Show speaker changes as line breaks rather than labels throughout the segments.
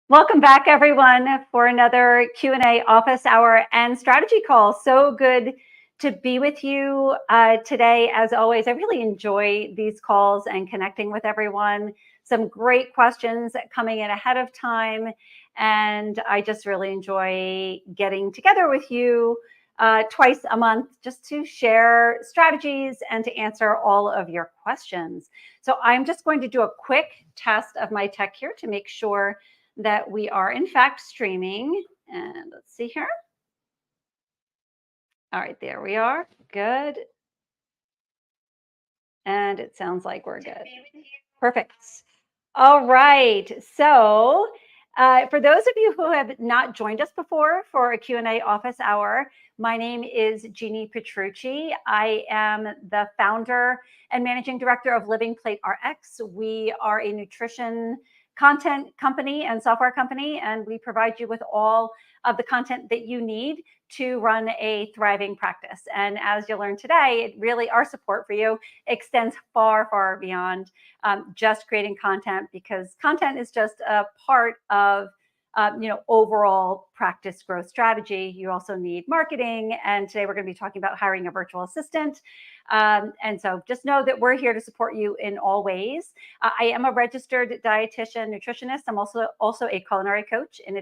Welcome back, everyone, for another Q&A office hour and strategy call. So good to be with you today. As always, I really enjoy these calls and connecting with everyone. Some great questions coming in ahead of time. And I just really enjoy getting together with you twice a month just to share strategies and to answer all of your questions. So I'm just going to do a quick test of my tech here to make sure that we are in fact streaming. And let's see here. All right, there we are. Good. And it sounds like we're good. Perfect. All right. So for those of you who have not joined us before for a Q&A office hour, my name is Jeannie Petrucci. I am the founder and managing director of Living Plate RX. We are a nutrition content company and software company, and we provide you with all of the content that you need to run a thriving practice. And as you'll learn today, our support for you extends far, far beyond just creating content, because content is just a part of overall practice growth strategy. You also need marketing, and today we're going to be talking about hiring a virtual assistant. And so just know that we're here to support you in all ways. I am a registered dietitian, nutritionist. I'm also a culinary coach in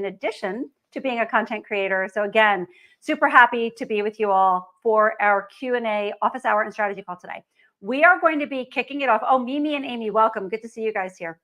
addition to being a content creator. So again, super happy to be with you all for our Q&A office hour and strategy call today. We are going to be kicking it off. Oh, Mimi and Amy, welcome. Good to see you guys here.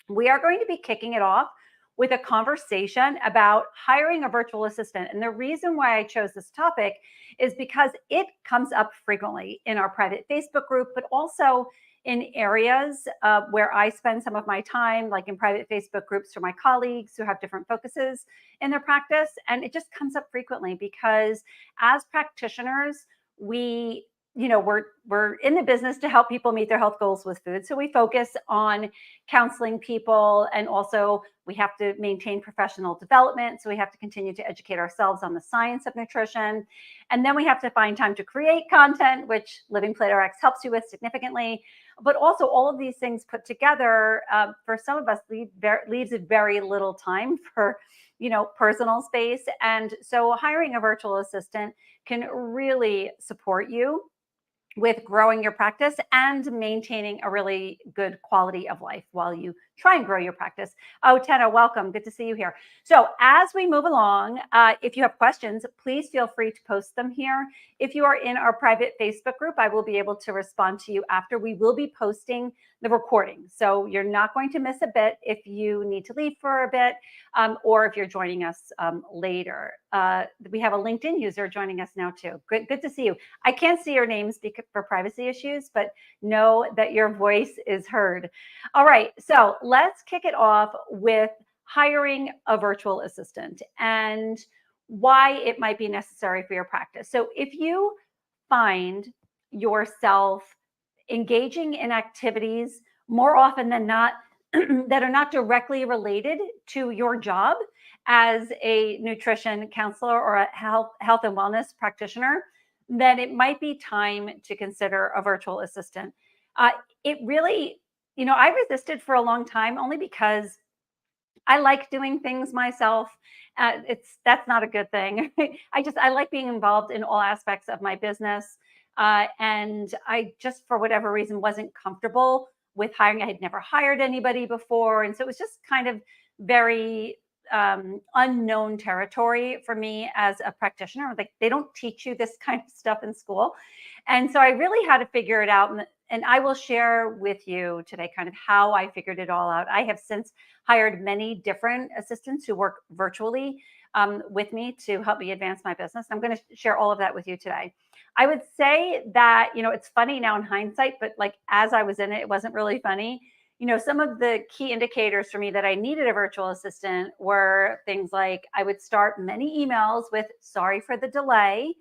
We are going to be kicking it off with a conversation about hiring a virtual assistant. And the reason why I chose this topic is because it comes up frequently in our private Facebook group, but also in areas where I spend some of my time, like in private Facebook groups for my colleagues who have different focuses in their practice. And it just comes up frequently because as practitioners, we're in the business to help people meet their health goals with food. So we focus on counseling people, and also we have to maintain professional development. So we have to continue to educate ourselves on the science of nutrition. And then we have to find time to create content, which Living Plate RX helps you with significantly. But also all of these things put together, for some of us, leaves very little time for personal space. And so hiring a virtual assistant can really support you with growing your practice and maintaining a really good quality of life while you try and grow your practice. Oh, Tenna, welcome. Good to see you here. So as we move along, if you have questions, please feel free to post them here. If you are in our private Facebook group, I will be able to respond to you after. We will be posting the recording. So you're not going to miss a bit if you need to leave for a bit, or if you're joining us later. We have a LinkedIn user joining us now too. Good to see you. I can't see your names for privacy issues, but know that your voice is heard. All right, so let's kick it off with hiring a virtual assistant and why it might be necessary for your practice. So if you find yourself engaging in activities more often than not that are not directly related to your job as a nutrition counselor or a health and wellness practitioner, then it might be time to consider a virtual assistant. It really, I resisted for a long time only because I like doing things myself. That's not a good thing. I like being involved in all aspects of my business. And I just, for whatever reason, wasn't comfortable with hiring. I had never hired anybody before. And so it was just kind of very unknown territory for me as a practitioner. Like, they don't teach you this kind of stuff in school. And so I really had to figure it out. And I will share with you today kind of how I figured it all out. I have since hired many different assistants who work virtually with me to help me advance my business. I'm going to share all of that with you today. I would say that, it's funny now in hindsight, but like as I was in it, it wasn't really funny. Some of the key indicators for me that I needed a virtual assistant were things like I would start many emails with "sorry for the delay,"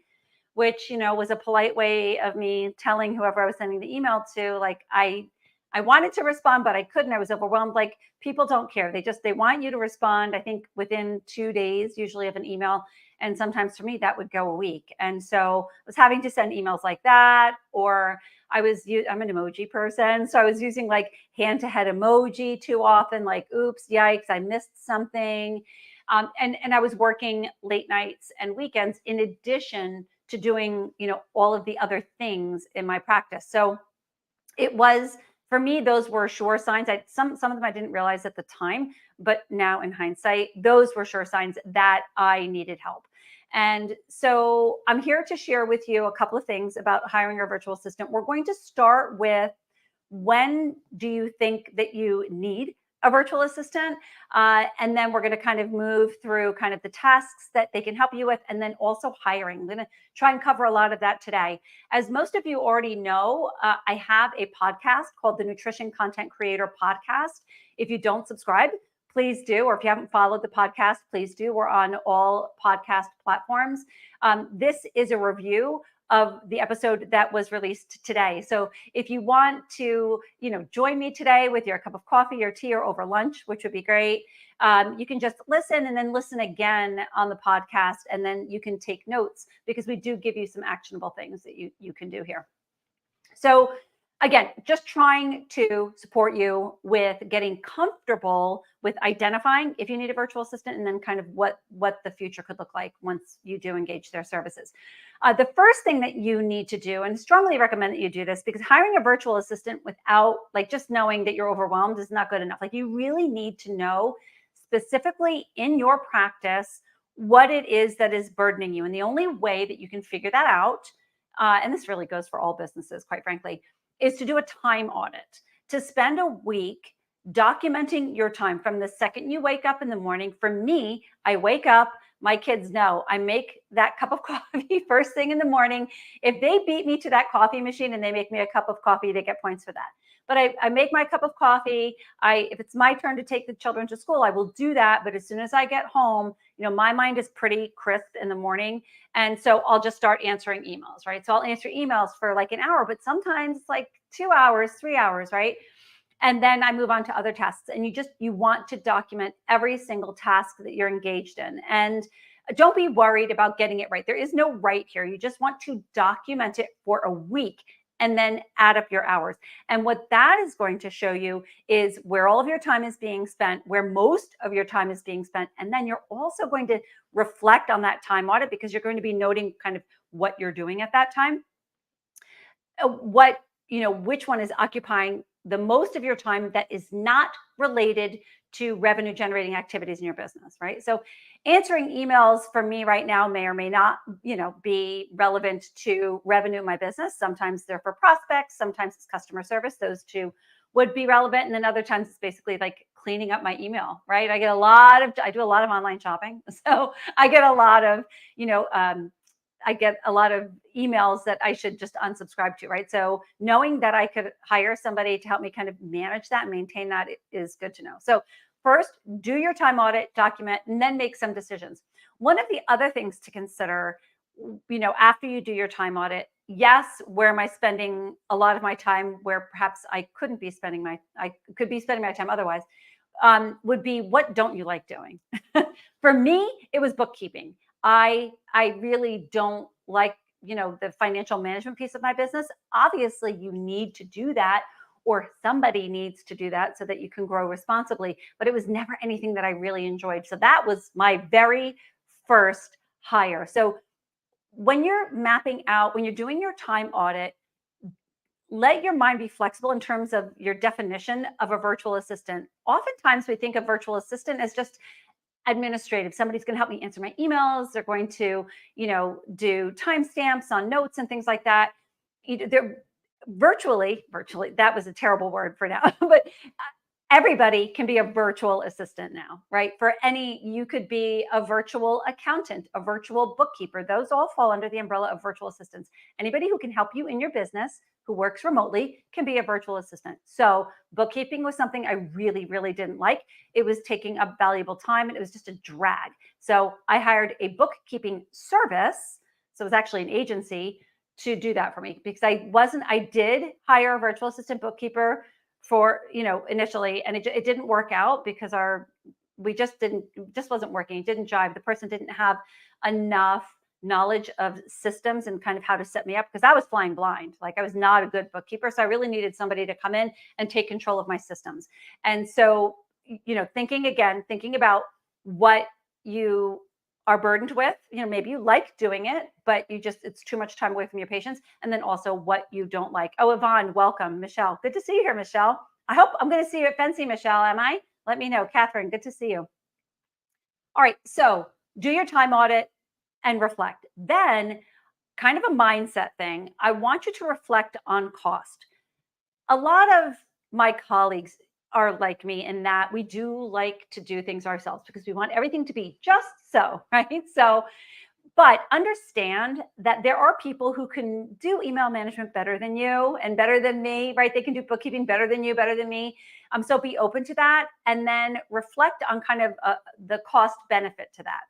which, was a polite way of me telling whoever I was sending the email to, like, I wanted to respond, but I couldn't. I was overwhelmed. Like, people don't care. They want you to respond, I think, within 2 days, usually, of an email. And sometimes for me, that would go a week. And so I was having to send emails like that, or I'm an emoji person. So I was using like hand to head emoji too often, like, oops, yikes, I missed something. And I was working late nights and weekends in addition to doing, all of the other things in my practice. So it was, for me, those were sure signs. Some of them I didn't realize at the time, but now in hindsight, those were sure signs that I needed help. And so I'm here to share with you a couple of things about hiring a virtual assistant. We're going to start with, when do you think that you need a virtual assistant? And then we're going to kind of move through kind of the tasks that they can help you with, and then also hiring. I'm going to try and cover a lot of that today. As most of you already know, I have a podcast called the Nutrition Content Creator Podcast. If you don't subscribe, please do. Or if you haven't followed the podcast, please do. We're on all podcast platforms. This is a review of the episode that was released today. So if you want to, join me today with your cup of coffee or tea or over lunch, which would be great, you can just listen and then listen again on the podcast, and then you can take notes, because we do give you some actionable things that you can do here. So again, just trying to support you with getting comfortable with identifying if you need a virtual assistant, and then kind of what the future could look like once you do engage their services. The first thing that you need to do, and strongly recommend that you do this, because hiring a virtual assistant without just knowing that you're overwhelmed is not good enough. Like, you really need to know specifically in your practice what it is that is burdening you. And the only way that you can figure that out, and this really goes for all businesses, quite frankly, is to do a time audit, to spend a week documenting your time from the second you wake up in the morning. For me, I wake up, my kids know, I make that cup of coffee first thing in the morning. If they beat me to that coffee machine and they make me a cup of coffee, they get points for that. But I make my cup of coffee. If it's my turn to take the children to school, I will do that. But as soon as I get home, my mind is pretty crisp in the morning. And so I'll just start answering emails, right? So I'll answer emails for like an hour, but sometimes it's like 2 hours, 3 hours, right? And then I move on to other tasks. And you want to document every single task that you're engaged in. And don't be worried about getting it right. There is no right here. You just want to document it for a week and then add up your hours. And what that is going to show you is where all of your time is being spent, where most of your time is being spent. And then you're also going to reflect on that time audit, because you're going to be noting kind of what you're doing at that time. Which one is occupying the most of your time that is not related to revenue generating activities in your business, right? So answering emails for me right now may or may not, be relevant to revenue in my business. Sometimes they're for prospects, sometimes it's customer service. Those two would be relevant. And then other times it's basically like cleaning up my email, right? I do a lot of online shopping. So I get a lot of, emails that I should just unsubscribe to, right? So knowing that I could hire somebody to help me kind of manage that and maintain that is good to know. So first, do your time audit, document, and then make some decisions. One of the other things to consider, after you do your time audit, yes, where am I spending a lot of my time where perhaps I could be spending my time otherwise, would be, what don't you like doing? For me, it was bookkeeping. I really don't like, the financial management piece of my business. Obviously, you need to do that, or somebody needs to do that so that you can grow responsibly. But it was never anything that I really enjoyed. So that was my very first hire. So when you're doing your time audit, let your mind be flexible in terms of your definition of a virtual assistant. Oftentimes we think of virtual assistant as just administrative. Somebody's going to help me answer my emails. They're going to, do timestamps on notes and things like that. They're virtually, that was a terrible word for now, but everybody can be a virtual assistant now, right? You could be a virtual accountant, a virtual bookkeeper. Those all fall under the umbrella of virtual assistants. Anybody who can help you in your business, who works remotely, can be a virtual assistant. So bookkeeping was something I really, really didn't like. It was taking up valuable time and it was just a drag. So I hired a bookkeeping service. So it was actually an agency to do that for me, because I did hire a virtual assistant bookkeeper for, initially, and it didn't work out because just wasn't working. It didn't jive. The person didn't have enough knowledge of systems and kind of how to set me up, because I was flying blind. Like, I was not a good bookkeeper. So I really needed somebody to come in and take control of my systems. And so, thinking about what you are burdened with, maybe you like doing it, but it's too much time away from your patients. And then also what you don't like. Oh, Yvonne, welcome. Michelle, good to see you here, Michelle. I hope I'm going to see you at Fancy, Michelle. Am I? Let me know. Catherine, good to see you. All right. So do your time audit and reflect. Then, kind of a mindset thing, I want you to reflect on cost. A lot of my colleagues are like me in that we do like to do things ourselves because we want everything to be just so, right? So, but understand that there are people who can do email management better than you and better than me, right? They can do bookkeeping better than you, better than me. So be open to that, and then reflect on kind of the cost benefit to that.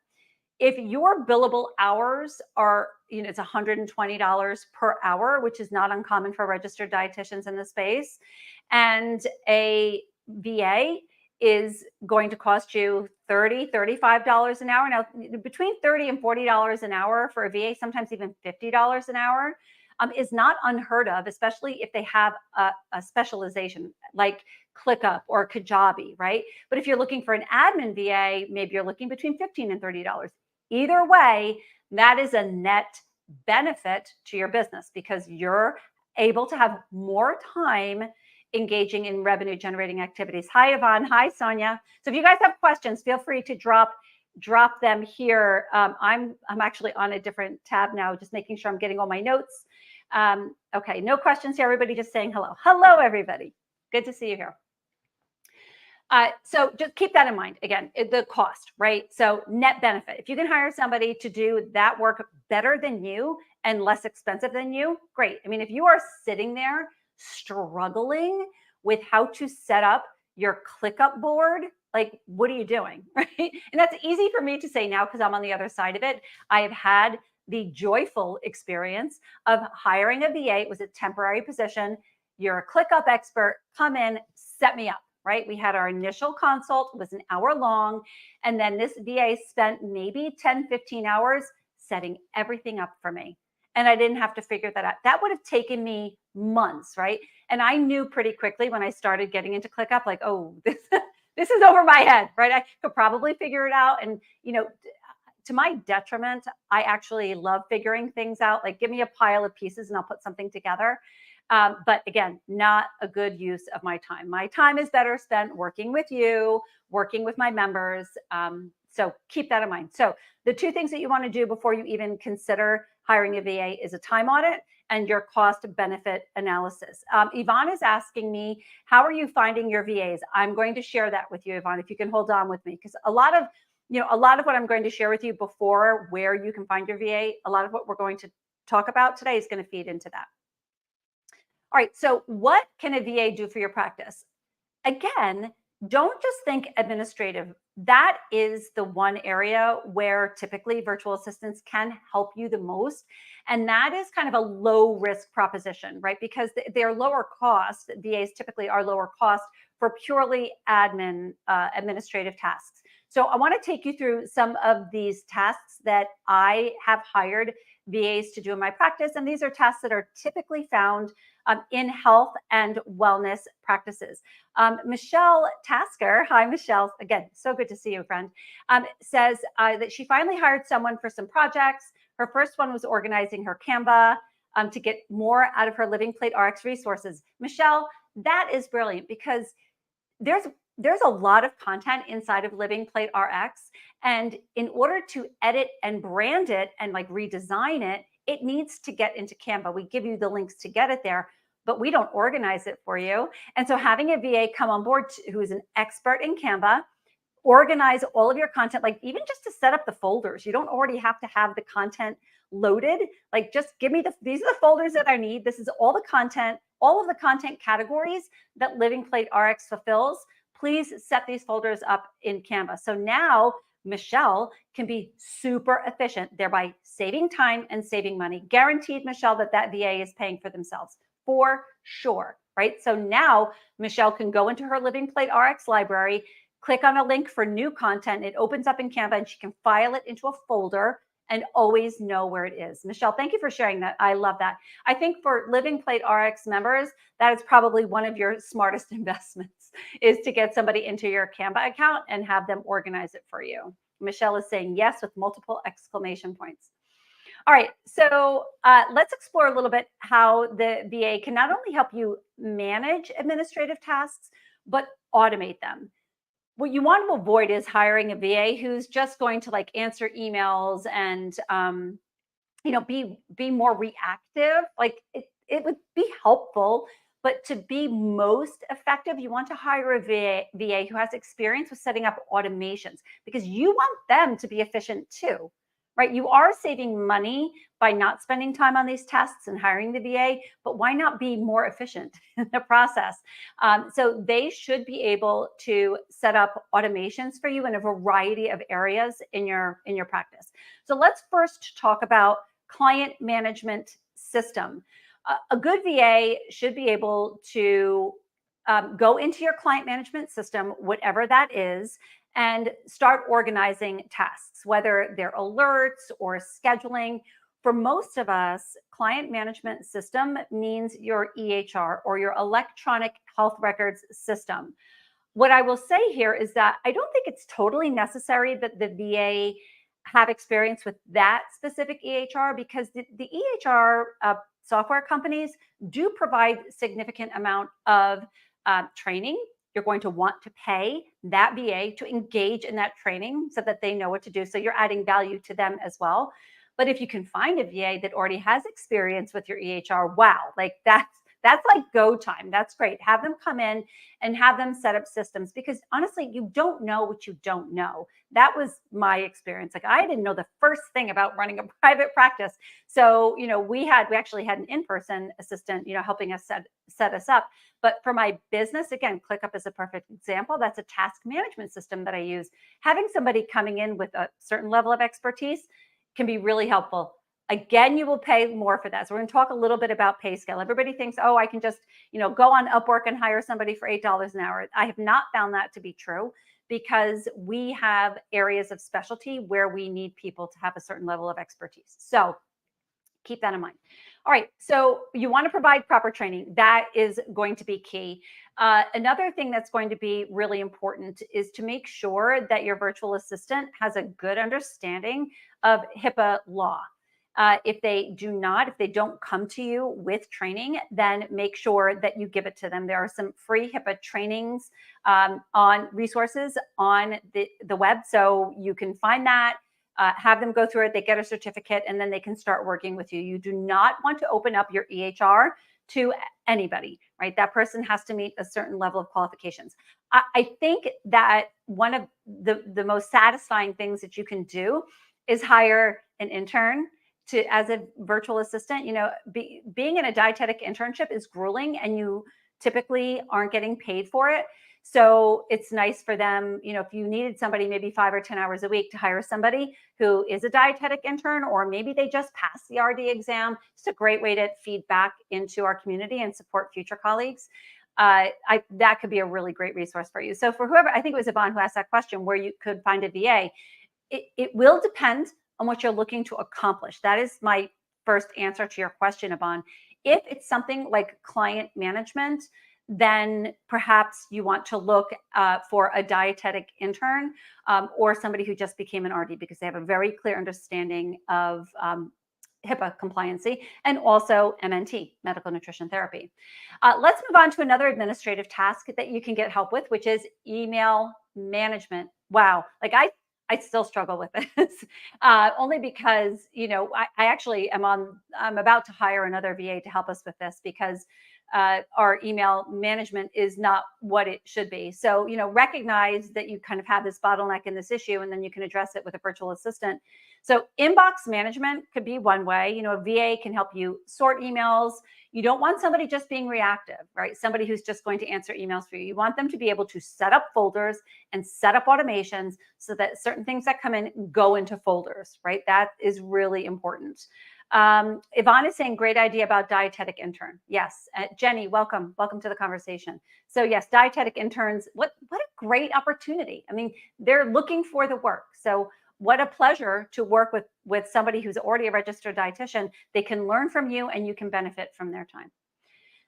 If your billable hours are, it's $120 per hour, which is not uncommon for registered dietitians in the space, and a VA is going to cost you $30, $35 an hour. Now, between $30 and $40 an hour for a VA, sometimes even $50 an hour, is not unheard of, especially if they have a specialization like ClickUp or Kajabi, right? But if you're looking for an admin VA, maybe you're looking between $15 and $30. Either way, that is a net benefit to your business because you're able to have more time engaging in revenue generating activities. Hi, Yvonne. Hi, Sonia. So if you guys have questions, feel free to drop them here. I'm actually on a different tab now, just making sure I'm getting all my notes. Okay, no questions here. Everybody just saying hello. Hello, everybody. Good to see you here. So just keep that in mind. Again, the cost, right? So net benefit. If you can hire somebody to do that work better than you and less expensive than you, great. I mean, if you are sitting there struggling with how to set up your ClickUp board, like, what are you doing, right? And that's easy for me to say now because I'm on the other side of it. I have had the joyful experience of hiring a VA. It was a temporary position. You're a ClickUp expert. Come in, set me up. Right? We had our initial consult, it was an hour long. And then this VA spent maybe 10, 15 hours setting everything up for me. And I didn't have to figure that out. That would have taken me months, right? And I knew pretty quickly when I started getting into ClickUp, like, oh, this is over my head, right? I could probably figure it out. And, to my detriment, I actually love figuring things out. Like, give me a pile of pieces and I'll put something together. But again, not a good use of my time. My time is better spent working with you, working with my members. So keep that in mind. So the two things that you want to do before you even consider hiring a VA is a time audit and your cost benefit analysis. Yvonne is asking me, how are you finding your VAs? I'm going to share that with you, Yvonne, if you can hold on with me, because a lot of what I'm going to share with you before where you can find your VA, a lot of what we're going to talk about today is going to feed into that. All right, so what can a VA do for your practice? Again, don't just think administrative. That is the one area where typically virtual assistants can help you the most. And that is kind of a low risk proposition, right? Because they're lower cost. VAs typically are lower cost for purely administrative tasks. So I want to take you through some of these tasks that I have hired VAs to do in my practice. And these are tasks that are typically found in health and wellness practices. Michelle Tasker, hi, Michelle. Again, so good to see you, friend, says that she finally hired someone for some projects. Her first one was organizing her Canva to get more out of her Living Plate RX resources. Michelle, that is brilliant because there's a lot of content inside of Living Plate RX. And in order to edit and brand it and like redesign it, it needs to get into Canva. We give you the links to get it there, but we don't organize it for you. And so having a VA come on board who is an expert in Canva, organize all of your content, like even just to set up the folders. You don't already have to have the content loaded. Like, just give me these are the folders that I need. This is all the content, all of the content categories that Living Plate RX fulfills. Please set these folders up in Canva. So now Michelle can be super efficient, thereby saving time and saving money. Guaranteed, Michelle, that VA is paying for themselves for sure, right? So now Michelle can go into her Living Plate RX library, click on a link for new content. It opens up in Canva and she can file it into a folder and always know where it is. Michelle, thank you for sharing that. I love that. I think for Living Plate RX members, that is probably one of your smartest investments, is to get somebody into your Canva account and have them organize it for you. Michelle is saying yes with multiple exclamation points. All right, so let's explore a little bit how the VA can not only help you manage administrative tasks, but automate them. What you want to avoid is hiring a VA who's just going to like answer emails and be more reactive. Like it would be helpful, but to be most effective, you want to hire a VA who has experience with setting up automations, because you want them to be efficient too, right? You are saving money by not spending time on these tests and hiring the VA, but why not be more efficient in the process? So they should be able to set up automations for you in a variety of areas in your practice. So let's first talk about client management system. A good VA should be able to go into your client management system, whatever that is, and start organizing tasks, whether they're alerts or scheduling. For most of us, client management system means your EHR, or your electronic health records system. What I will say here is that I don't think it's totally necessary that the VA have experience with that specific EHR, because the EHR software companies do provide significant amount of training. You're going to want to pay that VA to engage in that training so that they know what to do. So you're adding value to them as well. But if you can find a VA that already has experience with your EHR, wow, like that's like go time. That's great. Have them come in and have them set up systems, because honestly, you don't know what you don't know. That was my experience. Like, I didn't know the first thing about running a private practice. So, we actually had an in-person assistant, helping us set us up. But for my business, again, ClickUp is a perfect example. That's a task management system that I use. Having somebody coming in with a certain level of expertise can be really helpful. Again, you will pay more for that. So we're going to talk a little bit about pay scale. Everybody thinks, oh, I can just, go on Upwork and hire somebody for $8 an hour. I have not found that to be true, because we have areas of specialty where we need people to have a certain level of expertise. So keep that in mind. All right, so you want to provide proper training. That is going to be key. Another thing that's going to be really important is to make sure that your virtual assistant has a good understanding of HIPAA law. If they don't come to you with training, then make sure that you give it to them. There are some free HIPAA trainings on resources on the web, so you can find that. Have them go through it, they get a certificate, and then they can start working with you. You do not want to open up your EHR to anybody, right? That person has to meet a certain level of qualifications. I think that one of the most satisfying things that you can do is hire an intern as a virtual assistant. Being in a dietetic internship is grueling, and you typically aren't getting paid for it. So it's nice for them, if you needed somebody maybe 5 or 10 hours a week, to hire somebody who is a dietetic intern, or maybe they just passed the RD exam. It's a great way to feed back into our community and support future colleagues. That could be a really great resource for you. So for whoever, I think it was Yvonne who asked that question, where you could find a VA, it will depend on what you're looking to accomplish. That is my first answer to your question, Yvonne. If it's something like client management, then perhaps you want to look for a dietetic intern or somebody who just became an RD, because they have a very clear understanding of HIPAA compliancy, and also MNT, medical nutrition therapy. Let's move on to another administrative task that you can get help with, which is email management. Wow. Like I still struggle with this, only because, I actually I'm about to hire another VA to help us with this, because our email management is not what it should be. So, recognize that you kind of have this bottleneck in this issue, and then you can address it with a virtual assistant. So inbox management could be one way. A VA can help you sort emails. You don't want somebody just being reactive, right? Somebody who's just going to answer emails for you. You want them to be able to set up folders and set up automations so that certain things that come in go into folders, right? That is really important. Yvonne is saying, great idea about dietetic intern. Yes. Jenny, welcome to the conversation. So yes, dietetic interns, what a great opportunity. I mean, they're looking for the work. So what a pleasure to work with somebody who's already a registered dietitian. They can learn from you and you can benefit from their time.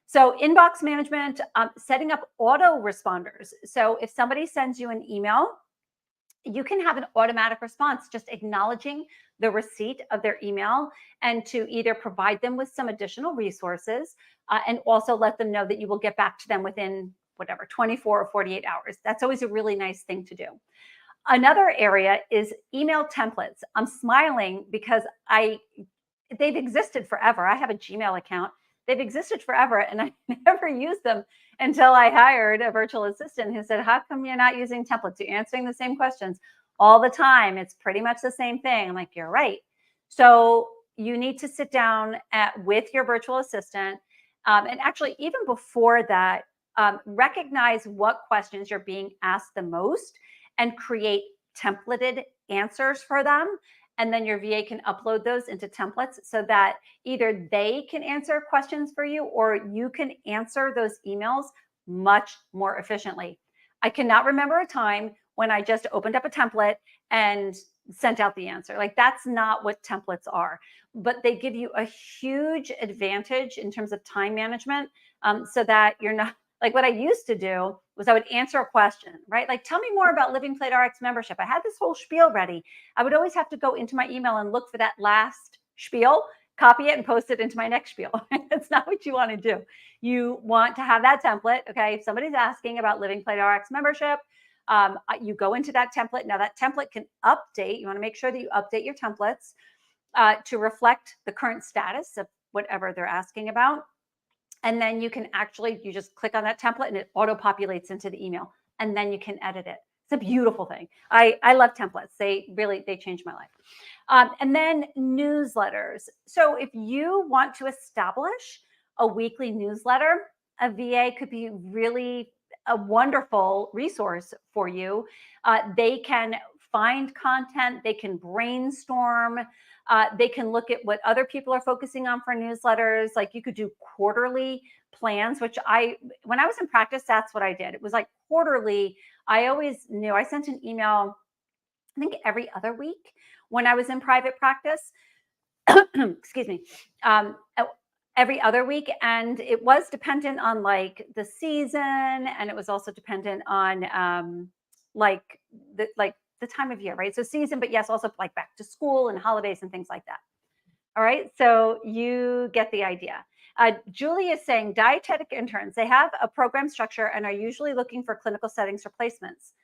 So inbox management, setting up auto responders. So if somebody sends you an email, you can have an automatic response, just acknowledging the receipt of their email, and to either provide them with some additional resources and also let them know that you will get back to them within whatever, 24 or 48 hours. That's always a really nice thing to do. Another area is email templates. I'm smiling because they've existed forever. I have a Gmail account. They've existed forever, and I never used them until I hired a virtual assistant who said, how come you're not using templates? You're answering the same questions all the time. It's pretty much the same thing. I'm like, you're right. So you need to sit down with your virtual assistant. And actually, even before that, recognize what questions you're being asked the most and create templated answers for them. And then your VA can upload those into templates so that either they can answer questions for you or you can answer those emails much more efficiently. I cannot remember a time when I just opened up a template and sent out the answer. Like, that's not what templates are, but they give you a huge advantage in terms of time management, so that you're not, like, what I used to do was I would answer a question, right? Like, tell me more about Living Plate RX membership. I had this whole spiel ready. I would always have to go into my email and look for that last spiel, copy it, and post it into my next spiel. That's not what you want to do. You want to have that template. Okay, if somebody's asking about Living Plate RX membership, you go into that template. Now that template can update. You want to make sure that you update your templates to reflect the current status of whatever they're asking about. And then you can actually, you just click on that template and it auto populates into the email, and then you can edit it. It's a beautiful thing. I love templates. They changed my life. And then newsletters. So if you want to establish a weekly newsletter, a VA could be really a wonderful resource for you. They can find content, they can brainstorm, they can look at what other people are focusing on for newsletters. Like, you could do quarterly plans, which when I was in practice, that's what I did. It was like quarterly. I always knew I sent an email, I think every other week when I was in private practice. Excuse me. Every other week. And it was dependent on like the season. And it was also dependent on like the time of year, right? So season, but yes, also like back to school and holidays and things like that. All right. So you get the idea. Julie is saying dietetic interns, they have a program structure and are usually looking for clinical settings replacements.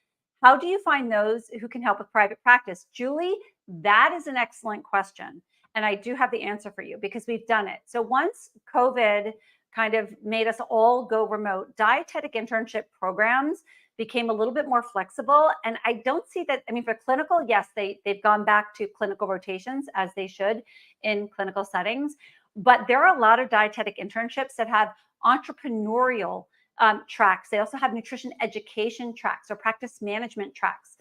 How do you find those who can help with private practice? Julie, that is an excellent question. And I do have the answer for you because we've done it. So once COVID kind of made us all go remote, dietetic internship programs became a little bit more flexible. And I don't see that. I mean, for clinical, yes, they've gone back to clinical rotations as they should in clinical settings. But there are a lot of dietetic internships that have entrepreneurial tracks. They also have nutrition education tracks or practice management tracks.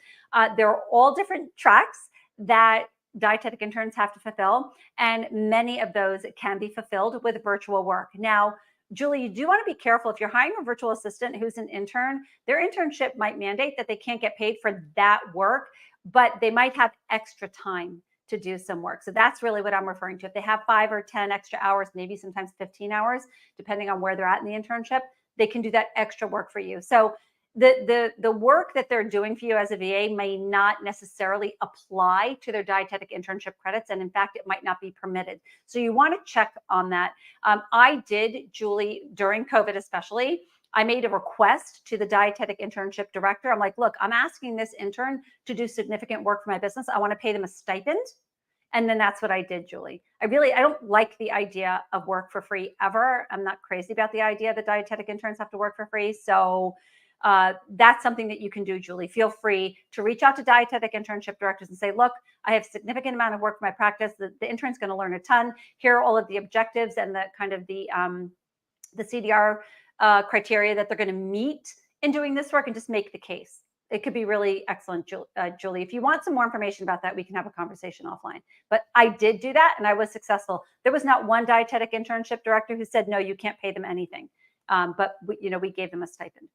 There are all different tracks that dietetic interns have to fulfill, and many of those can be fulfilled with virtual work. Now, Julie, you do want to be careful if you're hiring a virtual assistant who's an intern. Their internship might mandate that they can't get paid for that work, but they might have extra time to do some work. So that's really what I'm referring to. If they have 5 or 10 extra hours, maybe sometimes 15 hours, depending on where they're at in the internship, they can do that extra work for you. So the work that they're doing for you as a VA may not necessarily apply to their dietetic internship credits. And in fact, it might not be permitted. So you want to check on that. I did, Julie, during COVID especially, I made a request to the dietetic internship director. I'm like, look, I'm asking this intern to do significant work for my business. I want to pay them a stipend. And then that's what I did, Julie. I don't like the idea of work for free ever. I'm not crazy about the idea that dietetic interns have to work for free. So that's something that you can do, Julie. Feel free to reach out to dietetic internship directors and say, look, I have a significant amount of work for my practice. The intern's going to learn a ton. Here are all of the objectives and the kind of the CDR criteria that they're going to meet in doing this work, and just make the case. It could be really excellent, Julie. If you want some more information about that, we can have a conversation offline. But I did do that, and I was successful. There was not one dietetic internship director who said, no, you can't pay them anything. But we gave them a stipend.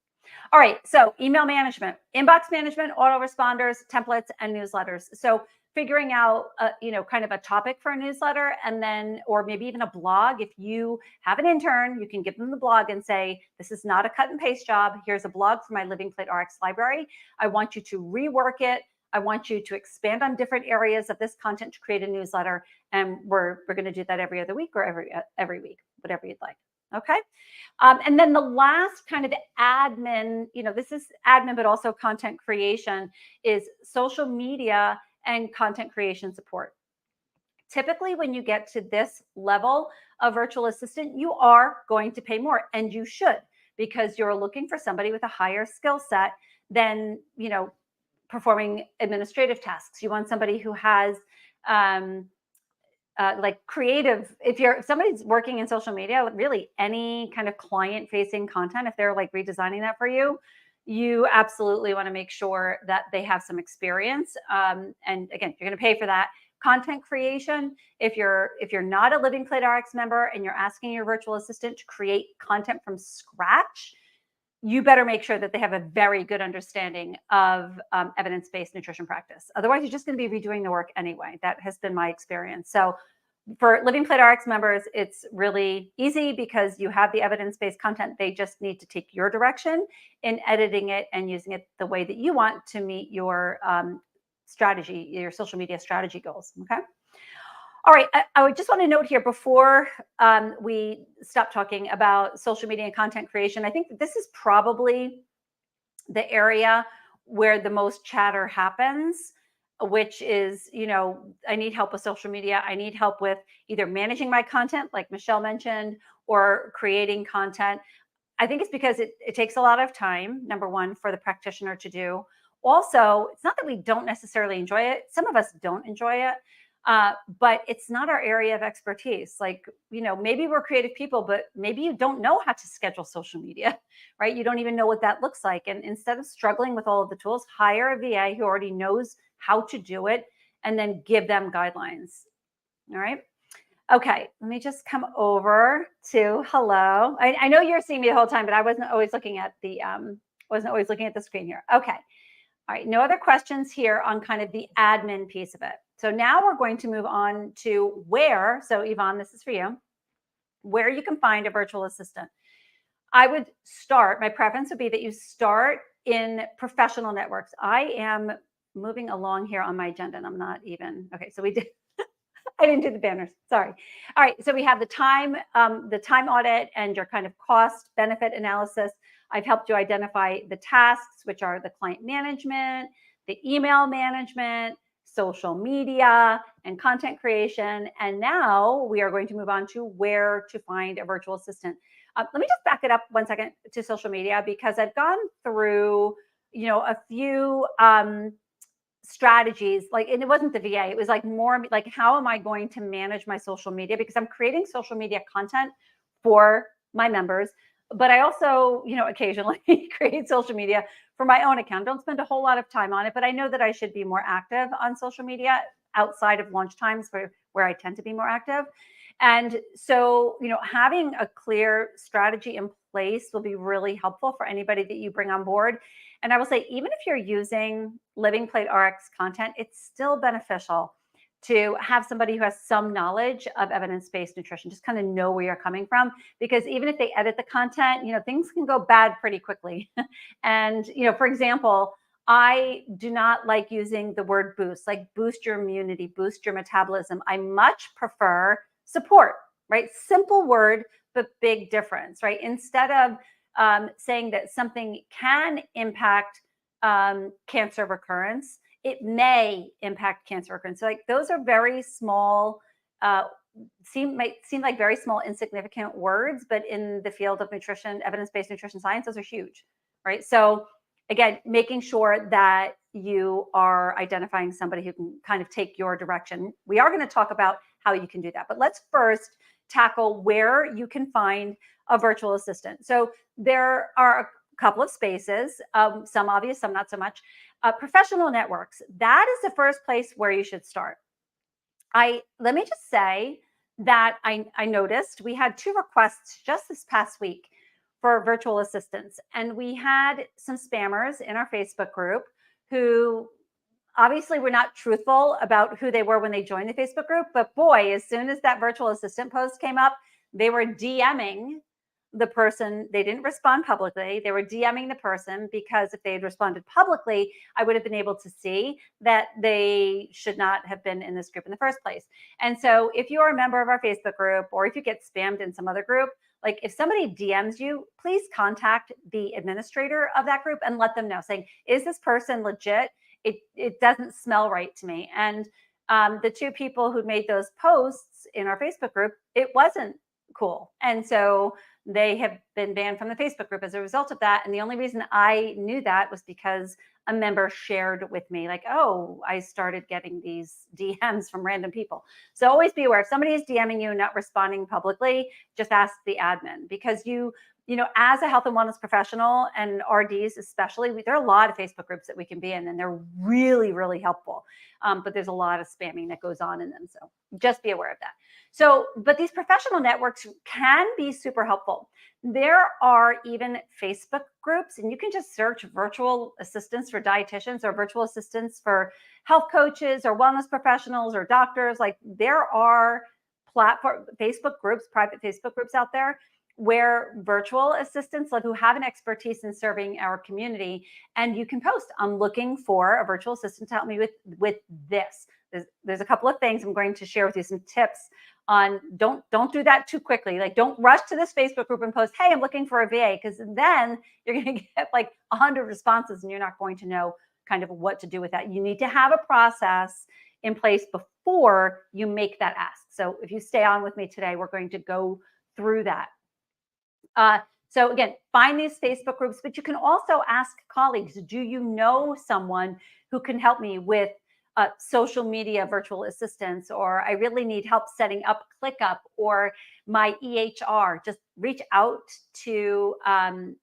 All right, so email management, inbox management, autoresponders, templates, and newsletters. So figuring out, kind of a topic for a newsletter, and then, or maybe even a blog. If you have an intern, you can give them the blog and say, this is not a cut and paste job. Here's a blog for my Living Plate RX library. I want you to rework it. I want you to expand on different areas of this content to create a newsletter. And we're going to do that every other week or every week, whatever you'd like. Okay. And then the last kind of admin, this is admin, but also content creation, is social media and content creation support. Typically, when you get to this level of virtual assistant, you are going to pay more, and you should, because you're looking for somebody with a higher skill set than, performing administrative tasks. You want somebody who has like creative. If somebody's working in social media, really any kind of client facing content, if they're like redesigning that for you, you absolutely want to make sure that they have some experience. And again, you're going to pay for that. Content creation, if you're not a Living Plate RX member and you're asking your virtual assistant to create content from scratch, you better make sure that they have a very good understanding of evidence-based nutrition practice. Otherwise, you're just going to be redoing the work anyway. That has been my experience. So for Living Plate RX members, it's really easy because you have the evidence-based content. They just need to take your direction in editing it and using it the way that you want to meet your strategy, your social media strategy goals. Okay. All right. I would just want to note here before we stop talking about social media and content creation. I think that this is probably the area where the most chatter happens, which is, I need help with social media. I need help with either managing my content, like Michelle mentioned, or creating content. I think it's because it takes a lot of time, number one, for the practitioner to do. Also, it's not that we don't necessarily enjoy it. Some of us don't enjoy it. But it's not our area of expertise. Like, maybe we're creative people, but maybe you don't know how to schedule social media, right? You don't even know what that looks like. And instead of struggling with all of the tools, hire a VA who already knows how to do it and then give them guidelines. All right. Okay. Let me just come over to hello. I know you're seeing me the whole time, but I wasn't always looking at the screen here. Okay. All right, no other questions here on kind of the admin piece of it. So now we're going to move on to where, so Yvonne, this is for you, where you can find a virtual assistant. I would start, my preference would be that you start in professional networks. I am moving along here on my agenda and I'm not even, okay, so we did, I didn't do the banners, sorry. All right, so we have the time audit and your kind of cost benefit analysis. I've helped you identify the tasks, which are the client management, the email management, social media, and content creation. And now we are going to move on to where to find a virtual assistant. Let me just back it up 1 second to social media, because I've gone through, a few strategies, like, and it wasn't the VA, it was like more like, how am I going to manage my social media? Because I'm creating social media content for my members, but I also, occasionally create social media for my own account. Don't spend a whole lot of time on it, but I know that I should be more active on social media outside of launch times where I tend to be more active. And so, having a clear strategy in place will be really helpful for anybody that you bring on board. And I will say, even if you're using Living Plate RX content, it's still beneficial to have somebody who has some knowledge of evidence-based nutrition, just kind of know where you're coming from, because even if they edit the content, things can go bad pretty quickly. And, for example, I do not like using the word boost, like boost your immunity, boost your metabolism. I much prefer support, right? Simple word, but big difference, right? Instead of saying that something can impact cancer recurrence, it may impact cancer recurrence. So, like, those are very small, might seem like very small, insignificant words, but in the field of nutrition, evidence-based nutrition science, those are huge, right? So again, making sure that you are identifying somebody who can kind of take your direction. We are going to talk about how you can do that, but let's first tackle where you can find a virtual assistant. So there are a couple of spaces, some obvious, some not so much. Professional networks, that is the first place where you should start. Let me just say that I noticed we had 2 requests just this past week for virtual assistants, and we had some spammers in our Facebook group who obviously we're not truthful about who they were when they joined the Facebook group, but boy, as soon as that virtual assistant post came up, they were DMing the person. They didn't respond publicly. They were DMing the person, because if they had responded publicly, I would have been able to see that they should not have been in this group in the first place. And so if you are a member of our Facebook group, or if you get spammed in some other group, like if somebody DMs you, please contact the administrator of that group and let them know, saying, is this person legit? It doesn't smell right to me. And the two people who made those posts in our Facebook group, it wasn't cool. And so they have been banned from the Facebook group as a result of that. And the only reason I knew that was because a member shared with me, like, oh, I started getting these DMs from random people. So always be aware, if somebody is DMing you and not responding publicly, just ask the admin, because as a health and wellness professional, and RDs especially, there are a lot of Facebook groups that we can be in, and they're really, really helpful. But there's a lot of spamming that goes on in them. So just be aware of that. So, but these professional networks can be super helpful. There are even Facebook groups, and you can just search virtual assistants for dietitians, or virtual assistants for health coaches, or wellness professionals, or doctors. Like, there are Facebook groups, private Facebook groups out there, where virtual assistants, like, who have an expertise in serving our community, and you can post, I'm looking for a virtual assistant to help me with this. There's a couple of things I'm going to share with you, some tips on, don't do that too quickly. Like, don't rush to this Facebook group and post, hey, I'm looking for a VA, because then you're going to get like 100 responses, and you're not going to know kind of what to do with that. You need to have a process in place before you make that ask. So if you stay on with me today, we're going to go through that. So again, find these Facebook groups, but you can also ask colleagues, do you know someone who can help me with social media virtual assistants, or I really need help setting up ClickUp or my EHR? Just reach out to, in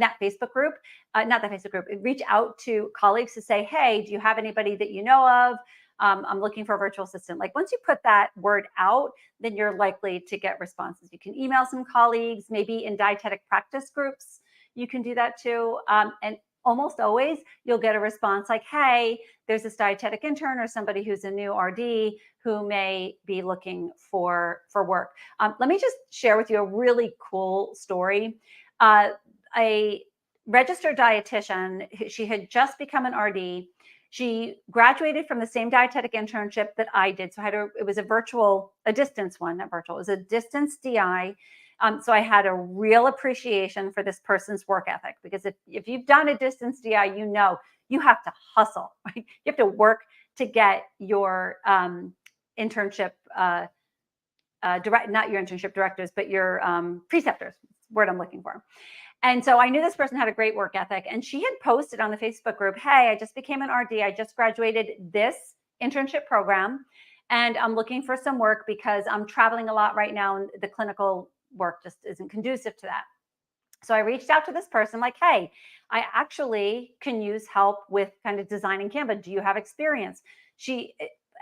that Facebook group, not that Facebook group, reach out to colleagues to say, hey, do you have anybody that you know of? I'm looking for a virtual assistant. Like, once you put that word out, then you're likely to get responses. You can email some colleagues, maybe in dietetic practice groups. You can do that too. And almost always you'll get a response like, hey, there's this dietetic intern or somebody who's a new RD who may be looking for work. Let me just share with you a really cool story. A registered dietitian, she had just become an RD. She graduated from the same dietetic internship that I did. So it was a distance one, not virtual, it was a distance DI. So I had a real appreciation for this person's work ethic, because if you've done a distance DI, you have to hustle, right? You have to work to get your internship, not your internship directors, but your preceptors, word I'm looking for. And so I knew this person had a great work ethic, and she had posted on the Facebook group, hey, I just became an RD. I just graduated this internship program, and I'm looking for some work because I'm traveling a lot right now, and the clinical work just isn't conducive to that. So I reached out to this person like, hey, I actually can use help with kind of designing Canva. Do you have experience?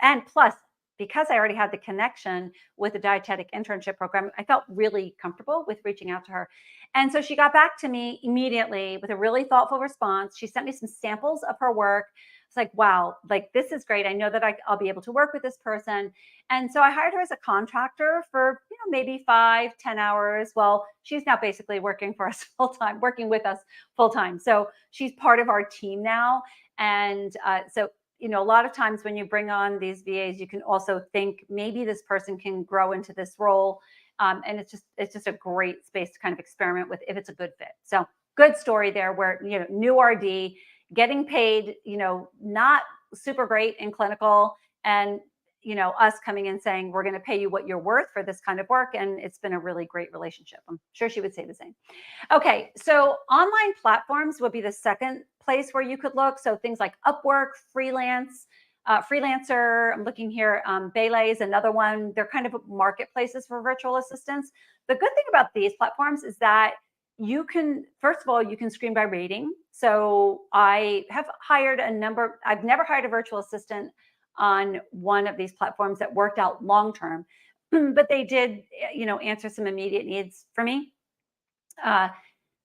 And plus, because I already had the connection with the dietetic internship program, I felt really comfortable with reaching out to her. And so she got back to me immediately with a really thoughtful response. She sent me some samples of her work. It's like, wow, like, this is great. I know that I'll be able to work with this person. And so I hired her as a contractor for, maybe 5-10 hours. Well, she's now basically working for us full time, working with us full time. So she's part of our team now. And so a lot of times when you bring on these VAs, you can also think maybe this person can grow into this role. And it's just a great space to kind of experiment with if it's a good fit. So good story there, where, new RD, getting paid, not super great in clinical, and, us coming in saying, we're going to pay you what you're worth for this kind of work. And it's been a really great relationship. I'm sure she would say the same. Okay. So online platforms would be the second place where you could look. So things like Upwork, Freelancer, I'm looking here, Belay is another one. They're kind of marketplaces for virtual assistants. The good thing about these platforms is that first of all, you can screen by rating. So I have hired I've never hired a virtual assistant on one of these platforms that worked out long-term, but they did, answer some immediate needs for me.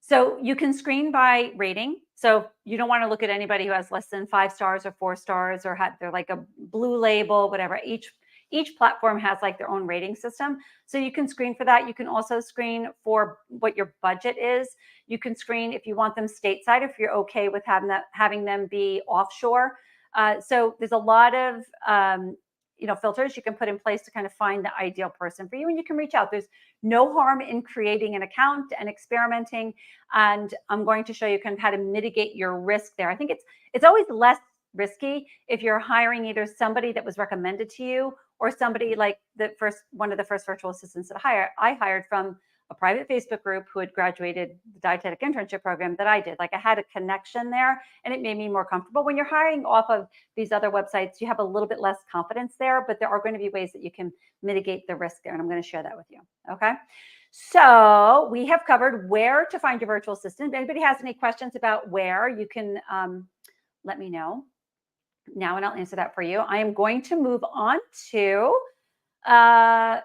So you can screen by rating. So you don't want to look at anybody who has less than 5 stars or 4 stars or they're like a blue label, whatever. Each platform has like their own rating system. So you can screen for that. You can also screen for what your budget is. You can screen if you want them stateside, if you're okay with having them be offshore. So there's a lot of filters you can put in place to kind of find the ideal person for you, and you can reach out. There's no harm in creating an account and experimenting. And I'm going to show you kind of how to mitigate your risk there. I think it's always less risky if you're hiring either somebody that was recommended to you or somebody like one of the first virtual assistants that I hired from a private Facebook group who had graduated the dietetic internship program that I did. Like I had a connection there and it made me more comfortable. When you're hiring off of these other websites, you have a little bit less confidence there, but there are going to be ways that you can mitigate the risk there. And I'm going to share that with you. Okay. So we have covered where to find your virtual assistant. If anybody has any questions about where, you can let me know now and I'll answer that for you. I am going to move on to the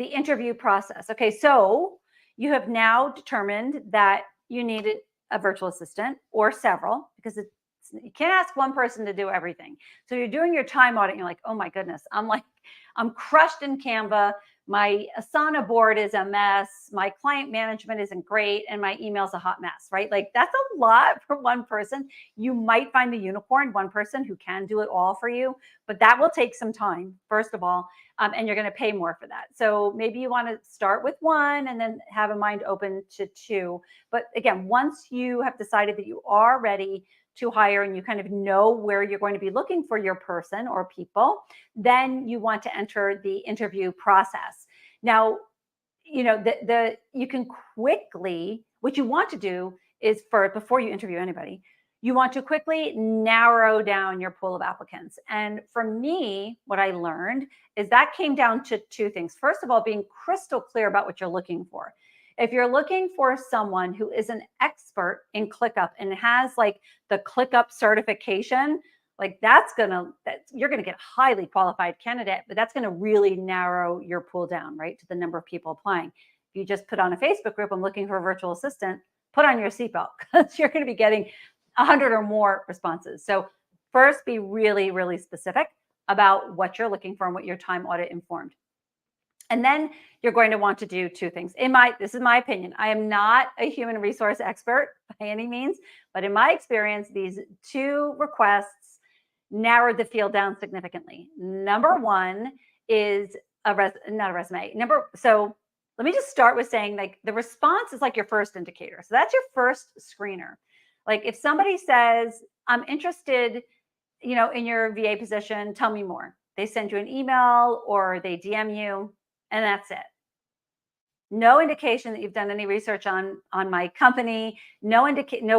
interview process. Okay, so you have now determined that you needed a virtual assistant or several, because you can't ask one person to do everything. So you're doing your time audit and you're like, oh my goodness, I'm crushed in Canva. My Asana board is a mess. My client management isn't great. And my email's a hot mess, right? Like that's a lot for one person. You might find the unicorn, one person who can do it all for you, but that will take some time, first of all, and you're going to pay more for that. So maybe you want to start with one and then have a mind open to two. But again, once you have decided that you are ready to hire and you kind of know where you're going to be looking for your person or people, then you want to enter the interview process. Now, you can quickly, what you want to do is before you interview anybody, you want to quickly narrow down your pool of applicants. And for me, what I learned is that came down to two things. First of all, being crystal clear about what you're looking for. If you're looking for someone who is an expert in ClickUp and has like the ClickUp certification, like you're going to get a highly qualified candidate, but that's going to really narrow your pool down, right, to the number of people applying. If you just put on a Facebook group, I'm looking for a virtual assistant, put on your seatbelt because you're going to be getting 100 or more responses. So first, be really, really specific about what you're looking for and what your time audit informed. And then you're going to want to do two things. This is my opinion. I am not a human resource expert by any means, but in my experience, these two requests narrowed the field down significantly. Number one is not a resume. So let me just start with saying like the response is like your first indicator. So that's your first screener. Like if somebody says, I'm interested, in your VA position, tell me more. They send you an email or they DM you, and that's it. No indication that you've done any research on my company, no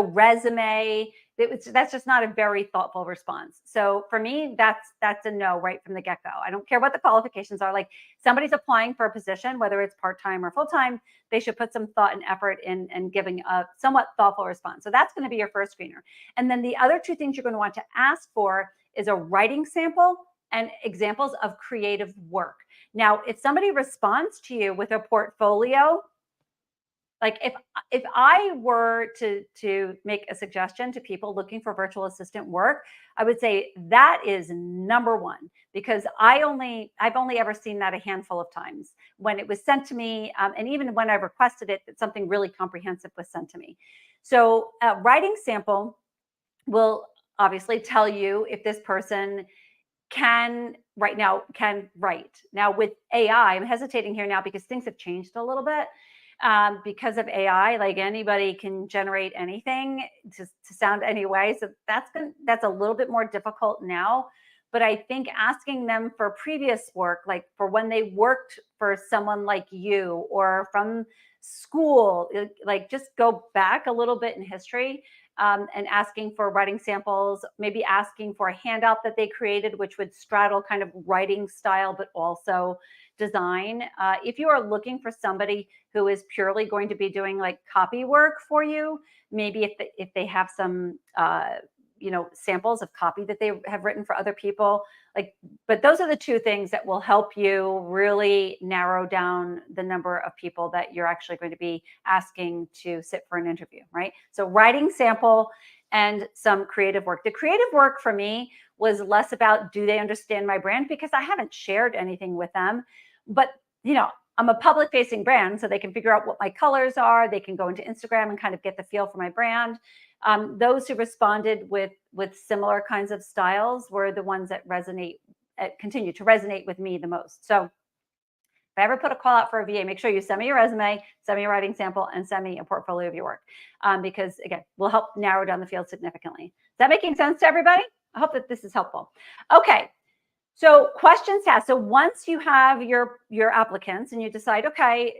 resume. That's just not a very thoughtful response. So for me, that's a no right from the get-go. I don't care what the qualifications are. Like somebody's applying for a position, whether it's part-time or full-time, they should put some thought and effort in and giving a somewhat thoughtful response. So that's going to be your first screener. And then the other two things you're going to want to ask for is a writing sample and examples of creative work. Now, if somebody responds to you with a portfolio, like if I were to make a suggestion to people looking for virtual assistant work, I would say that is number one, because I've only ever seen that a handful of times when it was sent to me, and even when I requested it, that something really comprehensive was sent to me. So a writing sample will obviously tell you if this person can write. Now with AI, I'm hesitating here now because things have changed a little bit. Because of AI, like anybody can generate anything to sound any way. So that's a little bit more difficult now. But I think asking them for previous work, like for when they worked for someone like you or from school, like just go back a little bit in history. And asking for writing samples, maybe asking for a handout that they created, which would straddle kind of writing style, but also design. If you are looking for somebody who is purely going to be doing like copy work for you, maybe if they have some samples of copy that they have written for other people, but those are the two things that will help you really narrow down the number of people that you're actually going to be asking to sit for an interview, right? So writing sample and some creative work. The creative work for me was less about, do they understand my brand? Because I haven't shared anything with them. But, I'm a public facing brand, so they can figure out what my colors are. They can go into Instagram and kind of get the feel for my brand. Those who responded with similar kinds of styles were the ones that continue to resonate with me the most. So if I ever put a call out for a VA, make sure you send me your resume, send me a writing sample, and send me a portfolio of your work. Because again, will help narrow down the field significantly. Is that making sense to everybody? I hope that this is helpful. Okay. So questions asked. So once you have your applicants and you decide, okay,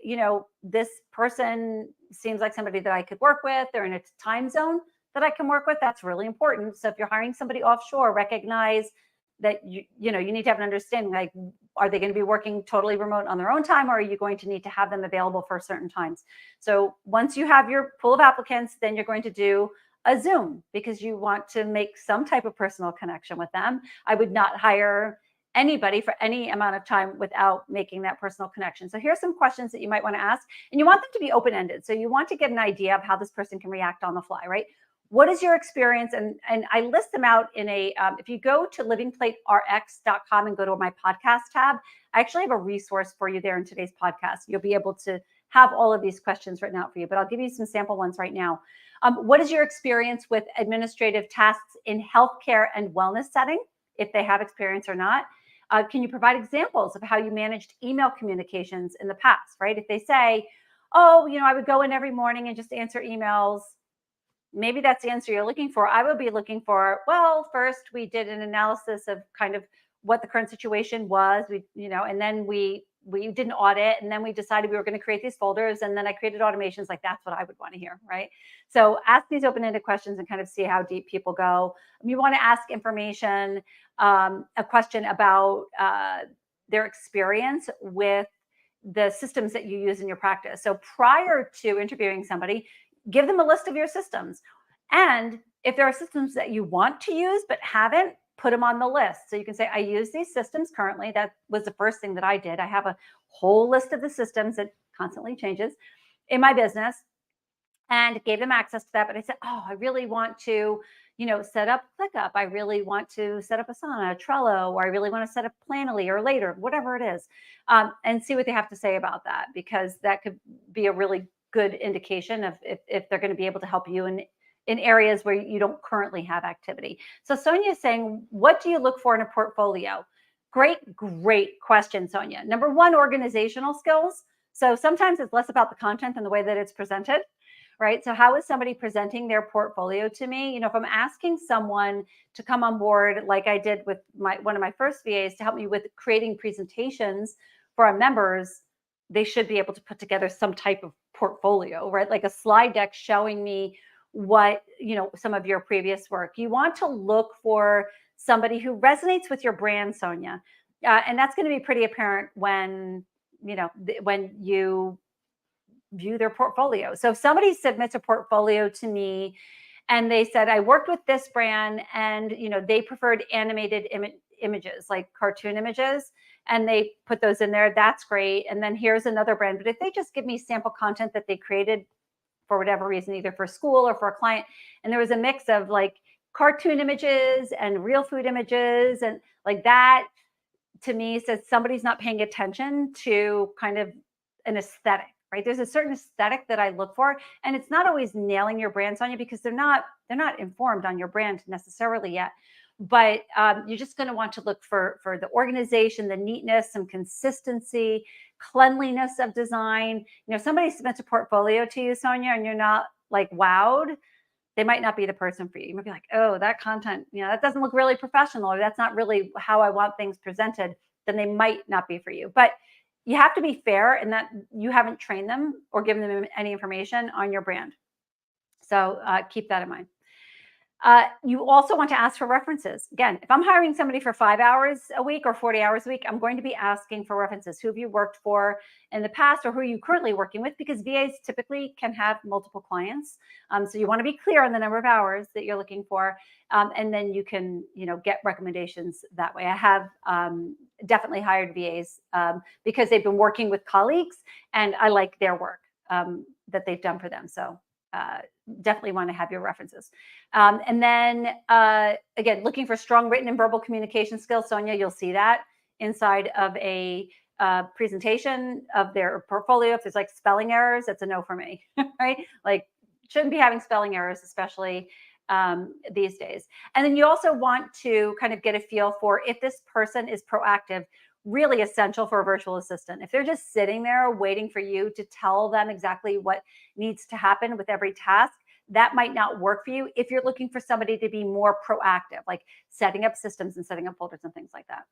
this person seems like somebody that I could work with, they're in a time zone that I can work with. That's really important. So if you're hiring somebody offshore, recognize that you need to have an understanding, like, are they going to be working totally remote on their own time, or are you going to need to have them available for certain times? So once you have your pool of applicants, then you're going to do a Zoom, because you want to make some type of personal connection with them. I would not hire anybody for any amount of time without making that personal connection. So here's some questions that you might want to ask, and you want them to be open-ended. So you want to get an idea of how this person can react on the fly, right? What is your experience? And I list them out in if you go to livingplaterx.com and go to my podcast tab, I actually have a resource for you there in today's podcast. You'll be able to have all of these questions written out for you, but I'll give you some sample ones right now. What is your experience with administrative tasks in healthcare and wellness setting, if they have experience or not? Can you provide examples of how you managed email communications in the past, right? If they say, oh, I would go in every morning and just answer emails, maybe that's the answer you're looking for. I would be looking for, well, first we did an analysis of kind of what the current situation was, and then we did an audit, and then we decided we were going to create these folders, and then I created automations. Like, that's what I would want to hear, right? So ask these open-ended questions and kind of see how deep people go. You want to ask information, a question about their experience with the systems that you use in your practice. So prior to interviewing somebody, give them a list of your systems. And if there are systems that you want to use but haven't, put them on the list. So you can say, I use these systems currently. That was the first thing that I did. I have a whole list of the systems that constantly changes in my business, and gave them access to that. But I said, oh, I really want to, set up ClickUp. I really want to set up Asana, Trello, or I really want to set up Planoly or Later, whatever it is, and see what they have to say about that, because that could be a really good indication of if they're going to be able to help you in areas where you don't currently have activity. So Sonia is saying, what do you look for in a portfolio? Great question, Sonia. Number one, organizational skills. So sometimes it's less about the content than the way that it's presented, right? So how is somebody presenting their portfolio to me? If I'm asking someone to come on board, like I did with one of my first VAs, to help me with creating presentations for our members, they should be able to put together some type of portfolio, right? Like a slide deck showing me what, some of your previous work. You want to look for somebody who resonates with your brand, Sonia. And that's going to be pretty apparent when you view their portfolio. So if somebody submits a portfolio to me and they said, I worked with this brand, and they preferred animated images, like cartoon images, and they put those in there, that's great. And then here's another brand. But if they just give me sample content that they created for whatever reason, either for school or for a client, and there was a mix of like cartoon images and real food images, and like that, to me, says somebody's not paying attention to kind of an aesthetic, right? There's a certain aesthetic that I look for, and it's not always nailing your brand, Sonia, because they're not informed on your brand necessarily yet. But you're just going to want to look for the organization, the neatness, some consistency, cleanliness of design. Somebody submits a portfolio to you, Sonia, and you're not like wowed, they might not be the person for you. You might be like, oh, that content, that doesn't look really professional, or that's not really how I want things presented. Then they might not be for you. But you have to be fair in that you haven't trained them or given them any information on your brand. So keep that in mind. You also want to ask for references. Again, if I'm hiring somebody for 5 hours a week or 40 hours a week, I'm going to be asking for references. Who have you worked for in the past, or who are you currently working with? Because VAs typically can have multiple clients. So you want to be clear on the number of hours that you're looking for. And then you can, get recommendations that way. I have definitely hired VAs because they've been working with colleagues, and I like their work that they've done for them. So definitely want to have your references. And then again, looking for strong written and verbal communication skills. Sonia, you'll see that inside of a presentation of their portfolio. If there's like spelling errors, it's a no for me, right? Like shouldn't be having spelling errors, especially these days. And then you also want to kind of get a feel for if this person is proactive, really essential for a virtual assistant. If they're just sitting there waiting for you to tell them exactly what needs to happen with every task, that might not work for you if you're looking for somebody to be more proactive, like setting up systems and setting up folders and things like that.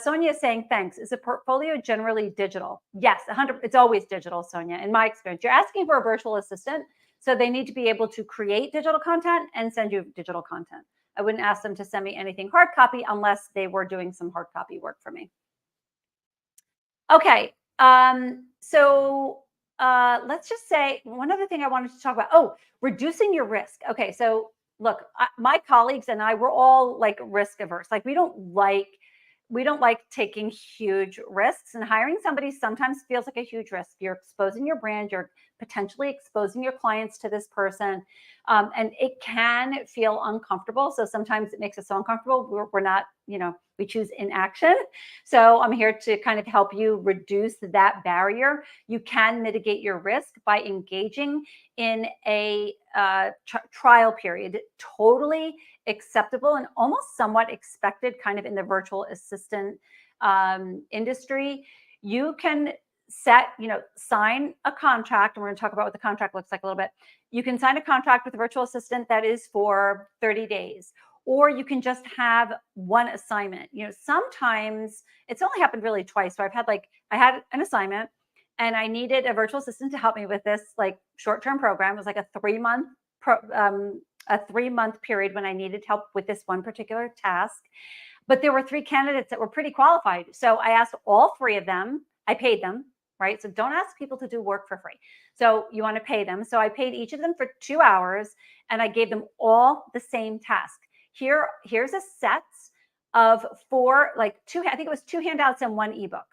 Sonia is saying, thanks. Is a portfolio generally digital? Yes, 100. It's always digital, Sonia. In my experience, you're asking for a virtual assistant, so they need to be able to create digital content and send you digital content. I wouldn't ask them to send me anything hard copy unless they were doing some hard copy work for me. Okay, so let's just say one other thing I wanted to talk about. Oh, reducing your risk. Okay, so look, my colleagues and I, we're all like risk averse. Like we don't like taking huge risks, and hiring somebody sometimes feels like a huge risk. You're exposing your brand, you're potentially exposing your clients to this person, and it can feel uncomfortable. So sometimes it makes us so uncomfortable. We're not, we choose inaction. So I'm here to kind of help you reduce that barrier. You can mitigate your risk by engaging in a trial period. Totally acceptable and almost somewhat expected kind of in the virtual assistant industry. You can sign a contract, and we're going to talk about what the contract looks like a little bit. You can sign a contract with a virtual assistant that is for 30 days, or you can just have one assignment. Sometimes it's only happened really twice. So I had an assignment and I needed a virtual assistant to help me with this like short-term program. It was like a 3-month period when I needed help with this one particular task. But there were 3 candidates that were pretty qualified. So I asked all 3 of them. I paid them, right? So don't ask people to do work for free. So you want to pay them. So I paid each of them for 2 hours and I gave them all the same task. Here's a set of 4, like 2, I think it was 2 handouts and 1 ebook,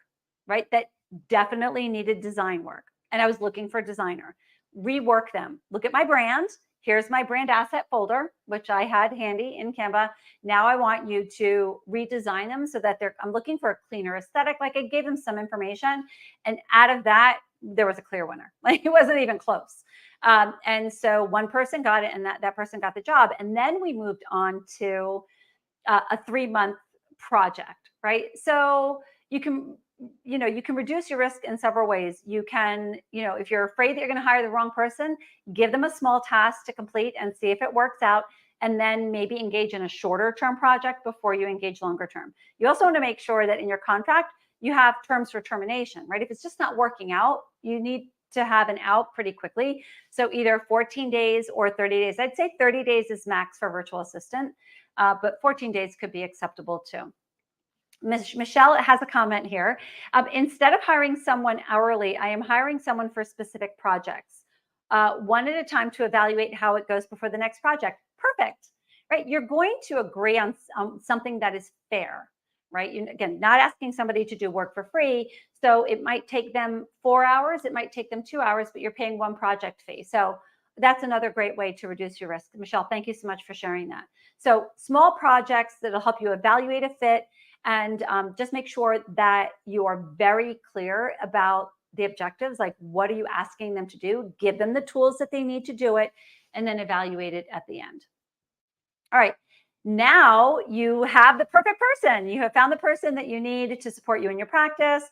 right? That definitely needed design work. And I was looking for a designer. Rework them. Look at my brand. Here's my brand asset folder, which I had handy in Canva. Now I want you to redesign them so that I'm looking for a cleaner aesthetic. Like I gave them some information, and out of that, there was a clear winner. Like it wasn't even close. And so one person got it, and that person got the job. And then we moved on to a 3-month project, right? So you can reduce your risk in several ways. You can, if you're afraid that you're going to hire the wrong person, give them a small task to complete and see if it works out, and then maybe engage in a shorter term project before you engage longer term. You also want to make sure that in your contract, you have terms for termination, right? If it's just not working out, you need to have an out pretty quickly. So either 14 days or 30 days. I'd say 30 days is max for virtual assistant, but 14 days could be acceptable too. Michelle has a comment here. Instead of hiring someone hourly, I am hiring someone for specific projects, one at a time to evaluate how it goes before the next project. Perfect, right? You're going to agree on something that is fair, right? Again, not asking somebody to do work for free. So it might take them 4 hours, it might take them 2 hours, but you're paying one project fee. So that's another great way to reduce your risk. Michelle, thank you so much for sharing that. So small projects that'll help you evaluate a fit, and just make sure that you are very clear about the objectives. Like, what are you asking them to do? Give them the tools that they need to do it, and then evaluate it at the end. All right. Now you have the perfect person. You have found the person that you need to support you in your practice.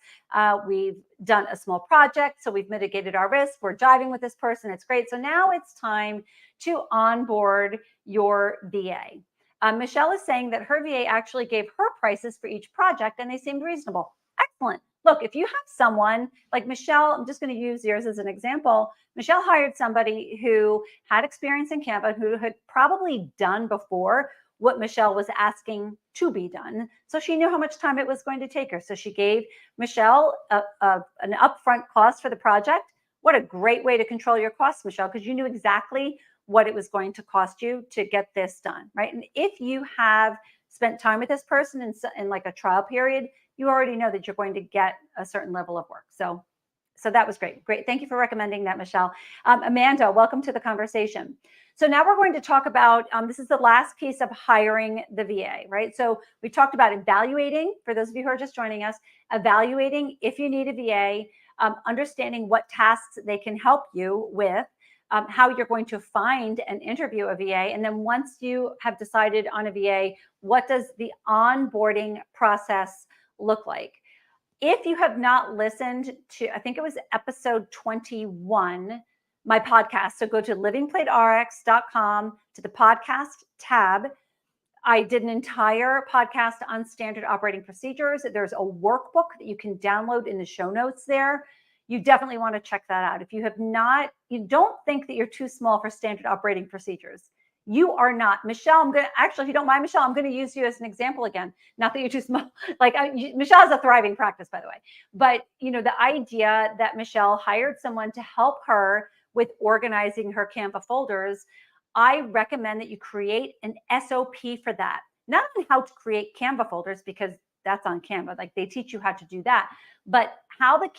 We've done a small project, so we've mitigated our risk. We're jiving with this person. It's great. So now it's time to onboard your VA. Michelle is saying that her VA actually gave her prices for each project and they seemed reasonable. Excellent. Look, if you have someone like Michelle, I'm just going to use yours as an example. Michelle hired somebody who had experience in Canva, who had probably done before what Michelle was asking to be done. So she knew how much time it was going to take her. So she gave Michelle an upfront cost for the project. What a great way to control your costs, Michelle, because you knew exactly what it was going to cost you to get this done, right? And if you have spent time with this person in like a trial period, you already know that you're going to get a certain level of work. So So that was great. Great. Thank you for recommending that, Michelle. Amanda, welcome to the conversation. So now we're going to talk about, this is the last piece of hiring the VA, right? So we talked about evaluating, for those of you who are just joining us, evaluating if you need a VA, understanding what tasks they can help you with, how you're going to find and interview a VA. And then once you have decided on a VA, what does the onboarding process look like? If you have not listened to, I think it was episode 21, my podcast, so go to livingplaterx.com to the podcast tab. I did an entire podcast on standard operating procedures. There's a workbook that you can download in the show notes there. You definitely want to check that out. If you have not, you don't think that you're too small for standard operating procedures. You are not. Michelle, I'm going to, actually, if you don't mind, Michelle, I'm going to use you as an example again. Not that you're too small. Michelle has a thriving practice, by the way. But, the idea that Michelle hired someone to help her with organizing her Canva folders, I recommend that you create an SOP for that. Not on how to create Canva folders, because that's on Canva. Like, they teach you how to do that, but how the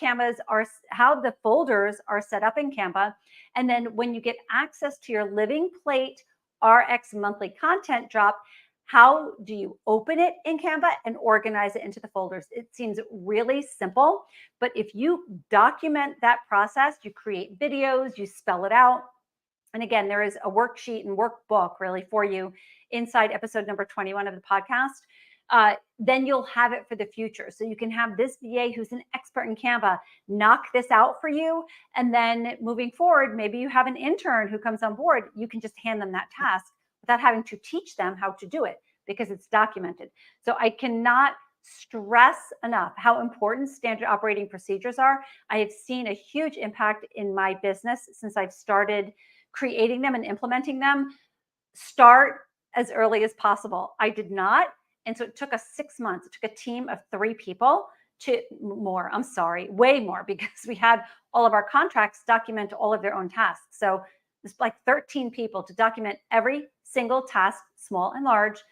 folders are set up in Canva. And then when you get access to your Living Plate RX monthly content drop, how do you open it in Canva and organize it into the folders? It seems really simple, but if you document that process, you create videos, you spell it out. And again, there is a worksheet and workbook really for you inside episode number 21 of the podcast. Then you'll have it for the future. So you can have this VA who's an expert in Canva knock this out for you. And then moving forward, maybe you have an intern who comes on board. You can just hand them that task without having to teach them how to do it, because it's documented. So I cannot stress enough how important standard operating procedures are. I have seen a huge impact in my business since I've started creating them and implementing them. Start as early as possible. I did not. And so it took us 6 months. It took a team of 3 people way more, because we had all of our contracts document all of their own tasks. So it's like 13 people to document every single task, small and large,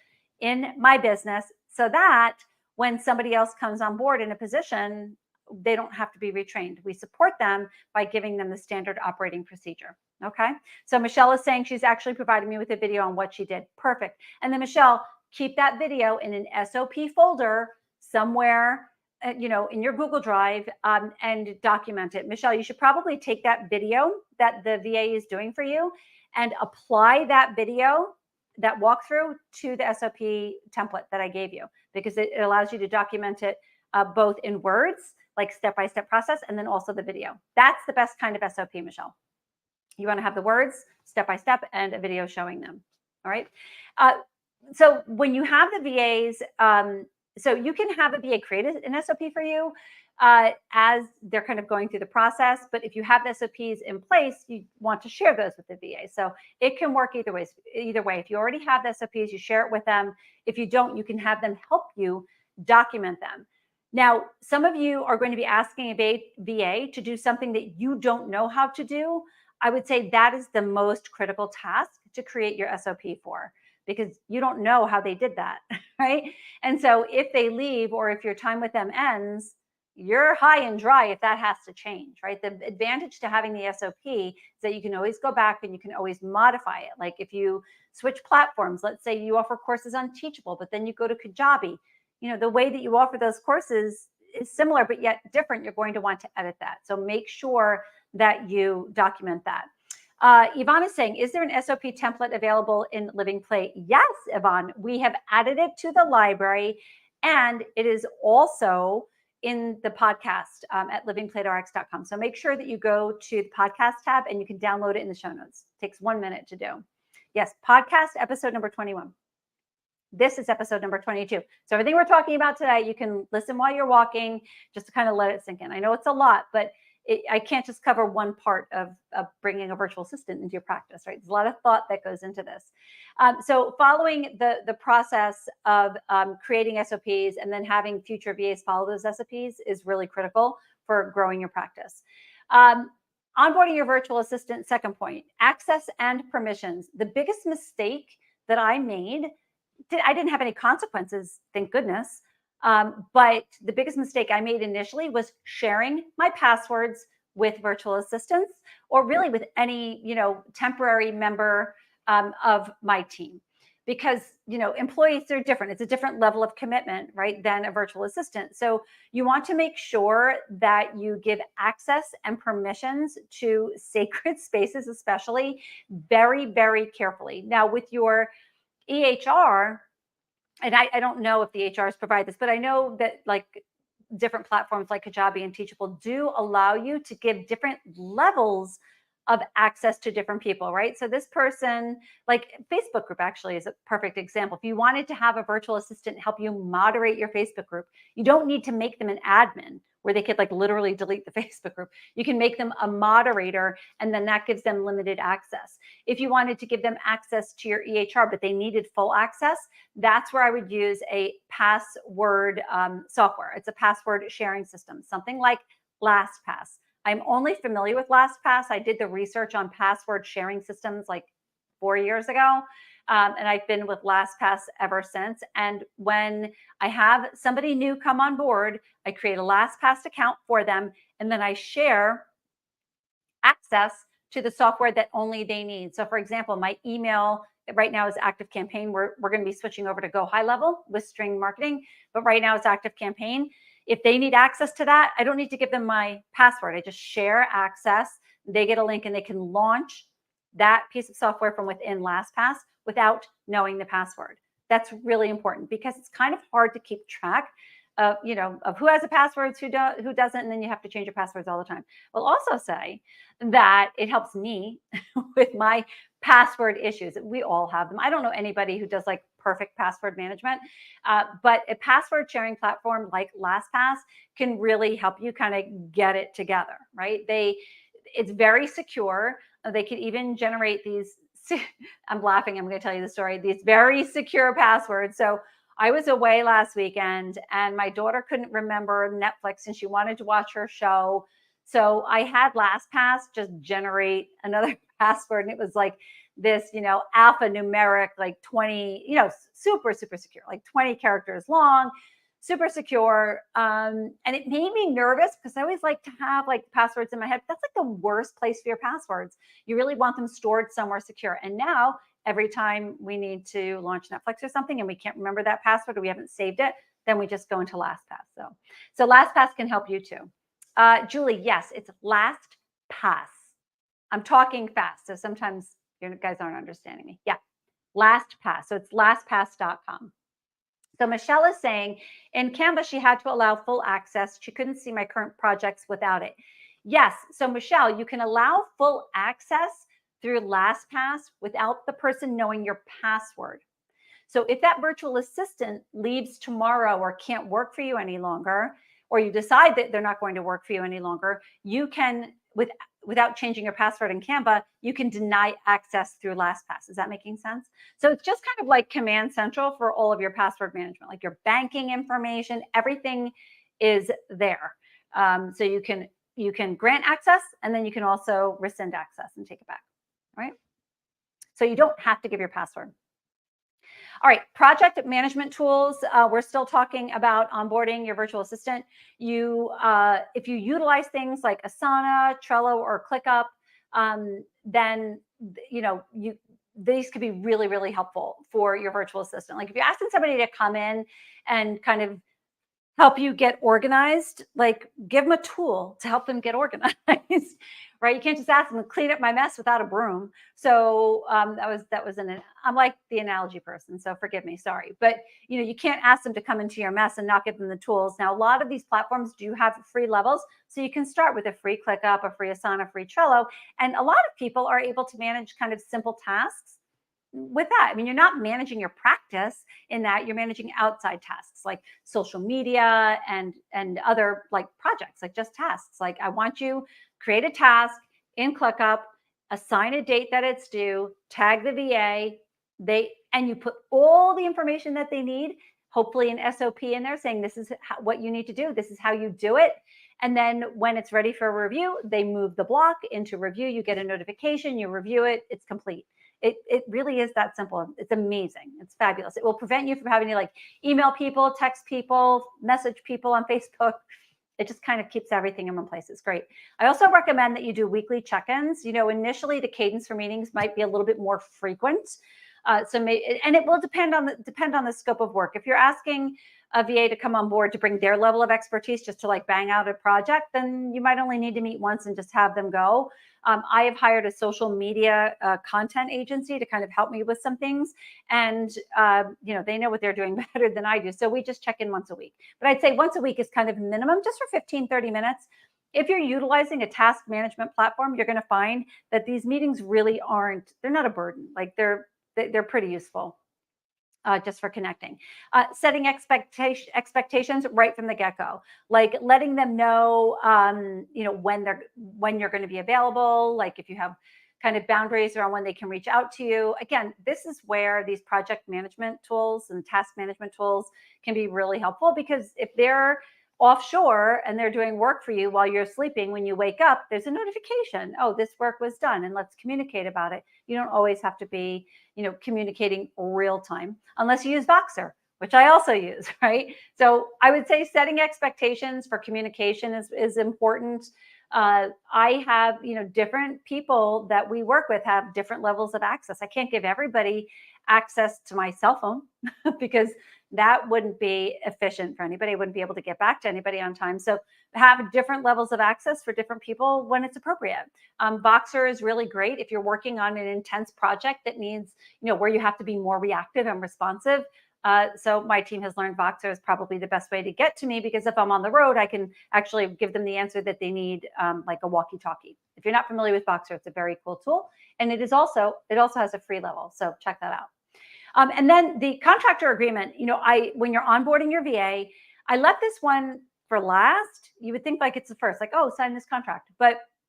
in my business, so that when somebody else comes on board in a position, they don't have to be retrained. We support them by giving them the standard operating procedure. Okay. So Michelle is saying she's actually provided me with a video on what she did. Perfect. And then Michelle, keep that video in an SOP folder somewhere, in your Google Drive, and document it. Michelle, you should probably take that video that the VA is doing for you and apply that video, that walkthrough, to the SOP template that I gave you, because it allows you to document it both in words, like step-by-step process, and then also the video. That's the best kind of SOP, Michelle. You want to have the words step-by-step and a video showing them. All right. So when you have the VAs, so you can have a VA create an SOP for you as they're kind of going through the process. But if you have the SOPs in place, you want to share those with the VA. So it can work either way. If you already have the SOPs, you share it with them. If you don't, you can have them help you document them. Now, some of you are going to be asking a VA to do something that you don't know how to do. I would say that is the most critical task to create your SOP for, because you don't know how they did that, right? And so if they leave, or if your time with them ends, you're high and dry if that has to change, right? The advantage to having the SOP is that you can always go back and you can always modify it. Like if you switch platforms, let's say you offer courses on Teachable, but then you go to Kajabi, the way that you offer those courses is similar, but yet different. You're going to want to edit that. So make sure that you document that. Yvonne is saying, is there an SOP template available in Living Plate? Yes, Yvonne, we have added it to the library, and it is also in the podcast at livingplaterx.com. So make sure that you go to the podcast tab and you can download it in the show notes. It takes 1 minute to do. Yes, podcast episode number 21. This is episode number 22. So everything we're talking about today, you can listen while you're walking, just to kind of let it sink in. I know it's a lot, but I can't just cover one part of bringing a virtual assistant into your practice, right? There's a lot of thought that goes into this. So following the process of creating SOPs and then having future VAs follow those SOPs is really critical for growing your practice. Onboarding your virtual assistant, second point, access and permissions. The biggest mistake that I made, I didn't have any consequences, thank goodness. But the biggest mistake I made initially was sharing my passwords with virtual assistants, or really with any, temporary member of my team. Because, employees are different. It's a different level of commitment, right, than a virtual assistant. So you want to make sure that you give access and permissions to sacred spaces, especially, very, very carefully. Now, with your EHR, and I don't know if the HRs provide this, but I know that like different platforms like Kajabi and Teachable do allow you to give different levels of access to different people, right? So this person, like Facebook group actually is a perfect example. If you wanted to have a virtual assistant help you moderate your Facebook group, you don't need to make them an admin where they could like literally delete the Facebook group. You can make them a moderator, and then that gives them limited access. If you wanted to give them access to your EHR, but they needed full access, that's where I would use a password software. It's a password sharing system, something like LastPass. I'm only familiar with LastPass. I did the research on password sharing systems like 4 years ago. And I've been with LastPass ever since. And when I have somebody new come on board, I create a LastPass account for them, and then I share access to the software that only they need. So for example, my email right now is ActiveCampaign. We're going to be switching over to Go High Level with String Marketing, but right now it's ActiveCampaign. If they need access to that, I don't need to give them my password. I just share access. They get a link and they can launch that piece of software from within LastPass without knowing the password. That's really important because it's kind of hard to keep track of, of who has the passwords, who doesn't, and then you have to change your passwords all the time. We'll also say that it helps me with my password issues. We all have them. I don't know anybody who does like perfect password management, but a password sharing platform like LastPass can really help you kind of get it together, right? It's very secure. They could even generate these. I'm laughing. I'm going to tell you the story. These very secure passwords. So I was away last weekend and my daughter couldn't remember Netflix and she wanted to watch her show. So I had LastPass just generate another password. And it was like this, alphanumeric, like 20, super, super secure, like 20 characters long, super secure. And it made me nervous because I always like to have like passwords in my head. That's like the worst place for your passwords. You really want them stored somewhere secure. And now every time we need to launch Netflix or something and we can't remember that password or we haven't saved it, then we just go into LastPass. So LastPass can help you too. Julie, yes, it's LastPass. I'm talking fast, so sometimes you guys aren't understanding me. Yeah, LastPass. So it's lastpass.com. So Michelle is saying in Canva, she had to allow full access. She couldn't see my current projects without it. Yes. So Michelle, you can allow full access through LastPass without the person knowing your password. So if that virtual assistant leaves tomorrow or can't work for you any longer, or you decide that they're not going to work for you any longer, you can, without changing your password in Canva, you can deny access through LastPass. Is that making sense? So it's just kind of like Command Central for all of your password management, like your banking information, everything is there. So you can grant access and then you can also rescind access and take it back, right? So you don't have to give your password. All right, project management tools. We're still talking about onboarding your virtual assistant. If you utilize things like Asana, Trello, or ClickUp, then these could be really, really helpful for your virtual assistant. Like if you're asking somebody to come in and kind of help you get organized, like give them a tool to help them get organized, right? You can't just ask them to clean up my mess without a broom. So I'm like the analogy person, so forgive me, sorry. But you can't ask them to come into your mess and not give them the tools. Now, a lot of these platforms do have free levels. So you can start with a free ClickUp, a free Asana, free Trello. And a lot of people are able to manage kind of simple tasks with that. I mean, you're not managing your practice in that, you're managing outside tasks like social media and other like projects, like just tasks. Like I want you create a task in ClickUp, assign a date that it's due, tag the VA, and you put all the information that they need, hopefully an SOP in there saying this is what you need to do, this is how you do it. And then when it's ready for review, they move the block into review, you get a notification, you review it, it's complete. It really is that simple. It's amazing. It's fabulous. It will prevent you from having to like email people, text people, message people on Facebook. It just kind of keeps everything in one place. It's great. I also recommend that you do weekly check-ins. Initially the cadence for meetings might be a little bit more frequent. And it will depend on the scope of work. If you're asking a VA to come on board to bring their level of expertise just to like bang out a project, then you might only need to meet once and just have them go. I have hired a social media content agency to kind of help me with some things. And, they know what they're doing better than I do. So we just check in once a week. But I'd say once a week is kind of minimum, just for 15, 30 minutes. If you're utilizing a task management platform, you're going to find that these meetings really they're not a burden. Like they're pretty useful. Just for connecting, setting expectations right from the get-go, like letting them know, when you're going to be available. Like if you have kind of boundaries around when they can reach out to you. Again, this is where these project management tools and task management tools can be really helpful, because if they're offshore and they're doing work for you while you're sleeping, when you wake up, there's a notification. Oh, this work was done, and let's communicate about it. You don't always have to be, communicating real time, unless you use Voxer, which I also use, right? So I would say setting expectations for communication is important. I have, different people that we work with have different levels of access. I can't give everybody access to my cell phone because that wouldn't be efficient for anybody. I wouldn't be able to get back to anybody on time. So have different levels of access for different people when it's appropriate. Voxer is really great if you're working on an intense project that needs, where you have to be more reactive and responsive. So my team has learned Voxer is probably the best way to get to me, because if I'm on the road, I can actually give them the answer that they need, like a walkie-talkie. If you're not familiar with Voxer, it's a very cool tool. And it also has a free level. So check that out. And then the contractor agreement, when you're onboarding your VA, I left this one for last. You would think like it's the first, like, oh, sign this contract.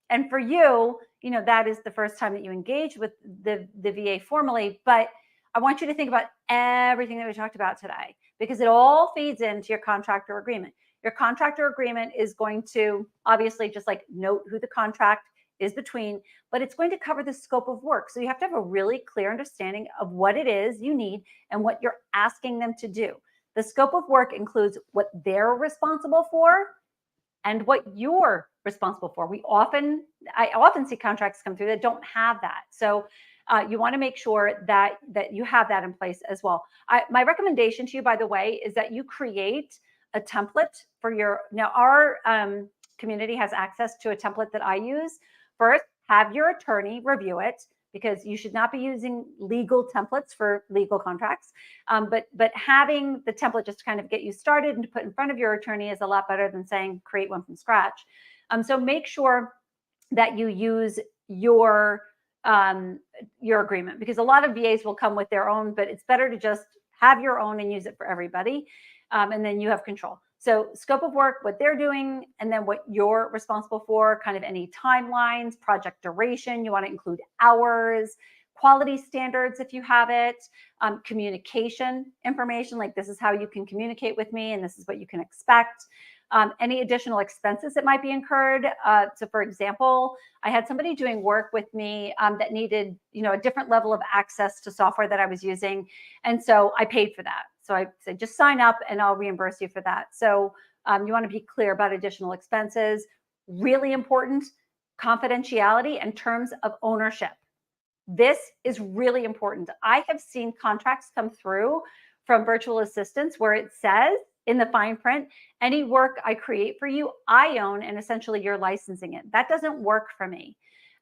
And for you, that is the first time that you engage with the VA formally. But I want you to think about everything that we talked about today, because it all feeds into your contractor agreement. Your contractor agreement is going to obviously just like note who the contract is between, but it's going to cover the scope of work. So you have to have a really clear understanding of what it is you need and what you're asking them to do. The scope of work includes what they're responsible for and what you're responsible for. I often see contracts come through that don't have that. So you want to make sure that you have that in place as well. My recommendation to you, by the way, is that you create a template for now our community has access to a template that I use. First, have your attorney review it, because you should not be using legal templates for legal contracts. But having the template just to kind of get you started and to put in front of your attorney is a lot better than saying create one from scratch. So make sure that you use your agreement, because a lot of VAs will come with their own, but it's better to just have your own and use it for everybody. And then you have control. So scope of work, what they're doing, and then what you're responsible for, kind of any timelines, project duration, you want to include hours, quality standards if you have it, communication information, like this is how you can communicate with me and this is what you can expect. Any additional expenses that might be incurred. So for example, I had somebody doing work with me that needed, a different level of access to software that I was using. And so I paid for that. So I said, just sign up and I'll reimburse you for that. So you want to be clear about additional expenses. Really important, confidentiality and terms of ownership. This is really important. I have seen contracts come through from virtual assistants where it says in the fine print, any work I create for you, I own, and essentially you're licensing it. That doesn't work for me.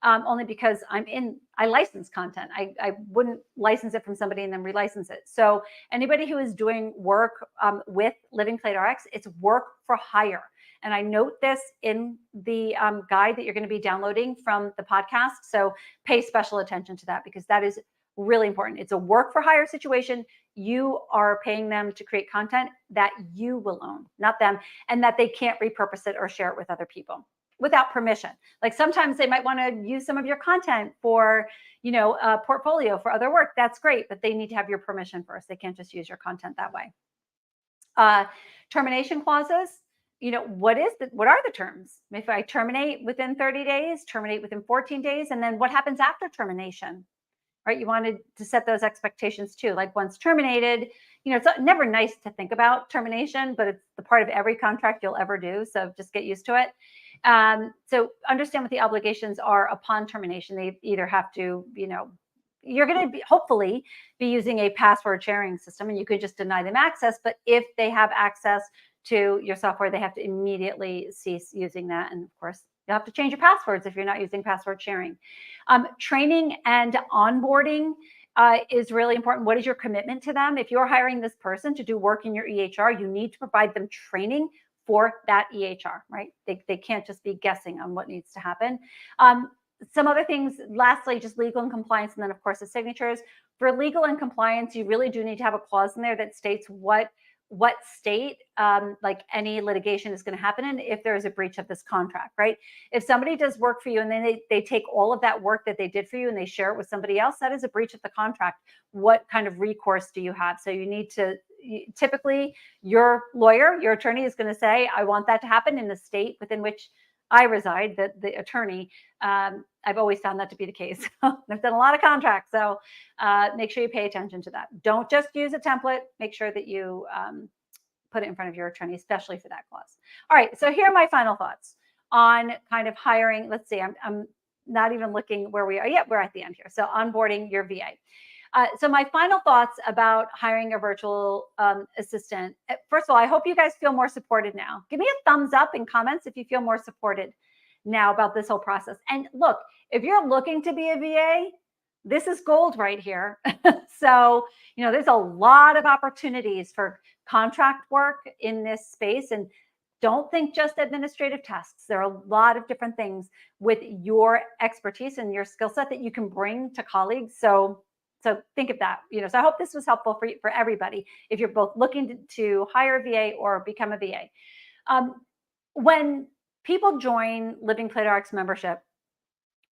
Only because I license content. I wouldn't license it from somebody and then relicense it. So anybody who is doing work with Living Plate RX, it's work for hire. And I note this in the guide that you're going to be downloading from the podcast. So pay special attention to that, because that is really important. It's a work for hire situation. You are paying them to create content that you will own, not them, and that they can't repurpose it or share it with other people without permission. Like sometimes they might want to use some of your content for, a portfolio for other work. That's great, but they need to have your permission first. They can't just use your content that way. Termination clauses. What are the terms? If I terminate within 30 days, terminate within 14 days, and then what happens after termination? right? You wanted to set those expectations too. Like once terminated, it's never nice to think about termination, but it's the part of every contract you'll ever do. So just get used to it. So understand what the obligations are upon termination. They either have to, you're going to hopefully be using a password sharing system, and you could just deny them access. But if they have access to your software, they have to immediately cease using that. And of course, you'll have to change your passwords if you're not using password sharing. Training and onboarding is really important. What is your commitment to them? If you're hiring this person to do work in your EHR, you need to provide them training for that EHR, right? They can't just be guessing on what needs to happen. Some other things, lastly, just legal and compliance, and then of course the signatures. For legal and compliance, you really do need to have a clause in there that states what state like any litigation is going to happen in if there is a breach of this contract, right? If somebody does work for you and then they take all of that work that they did for you and they share it with somebody else, that is a breach of the contract. What kind of recourse do you have? So you need to, typically your lawyer, your attorney is going to say, I want that to happen in the state within which I reside, the attorney. I've always found that to be the case. I've done a lot of contracts, so make sure you pay attention to that. Don't just use a template. Make sure that you put it in front of your attorney, especially for that clause. All right, so here are my final thoughts on kind of hiring. Let's see, I'm not even looking where we are yet. We're at the end here. So onboarding your VA. So my final thoughts about hiring a virtual assistant. First of all, I hope you guys feel more supported now. Give me a thumbs up in comments if you feel more supported now about this whole process. And look, if you're looking to be a VA, this is gold right here. So, there's a lot of opportunities for contract work in this space. And don't think just administrative tasks. There are a lot of different things with your expertise and your skill set that you can bring to colleagues. So think of that, so I hope this was helpful for everybody. If you're both looking to hire a VA or become a VA. When people join Living PlateRx membership,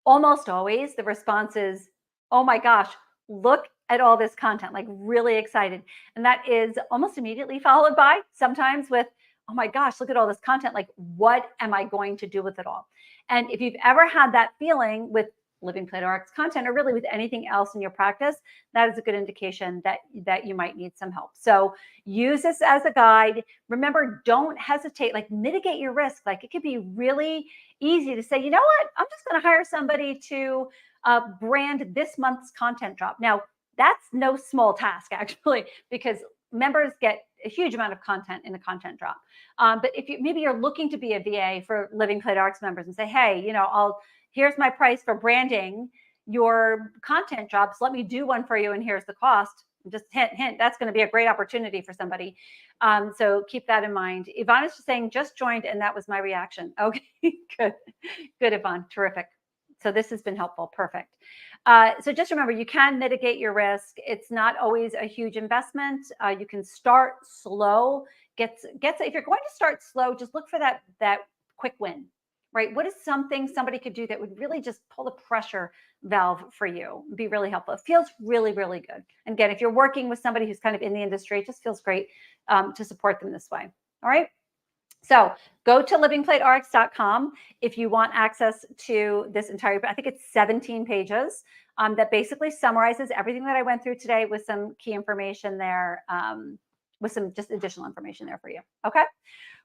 almost always the response is, oh my gosh, look at all this content, like really excited. And that is almost immediately followed by sometimes with, oh my gosh, look at all this content. Like, what am I going to do with it all? And if you've ever had that feeling with Living PlateRx content or really with anything else in your practice, that is a good indication that you might need some help. So use this as a guide. Remember, don't hesitate, like mitigate your risk. Like it could be really easy to say, you know what, I'm just going to hire somebody to brand this month's content drop. Now, that's no small task actually, because members get a huge amount of content in a content drop. But if maybe you're looking to be a VA for Living PlateRx members and say, hey, here's my price for branding your content drops. Let me do one for you. And here's the cost. Just hint, that's going to be a great opportunity for somebody. So keep that in mind. Yvonne is just saying, just joined, and that was my reaction. Okay, good, Yvonne, terrific. So this has been helpful. Perfect. So just remember, you can mitigate your risk. It's not always a huge investment. You can start slow. If you're going to start slow, just look for that quick win. Right? What is something somebody could do that would really just pull the pressure valve for you? Be really helpful. It feels really, really good. And again, if you're working with somebody who's kind of in the industry, it just feels great to support them this way. All right. So go to livingplaterx.com if you want access to this entire, I think it's 17 pages that basically summarizes everything that I went through today with some key information there, with some just additional information there for you. Okay.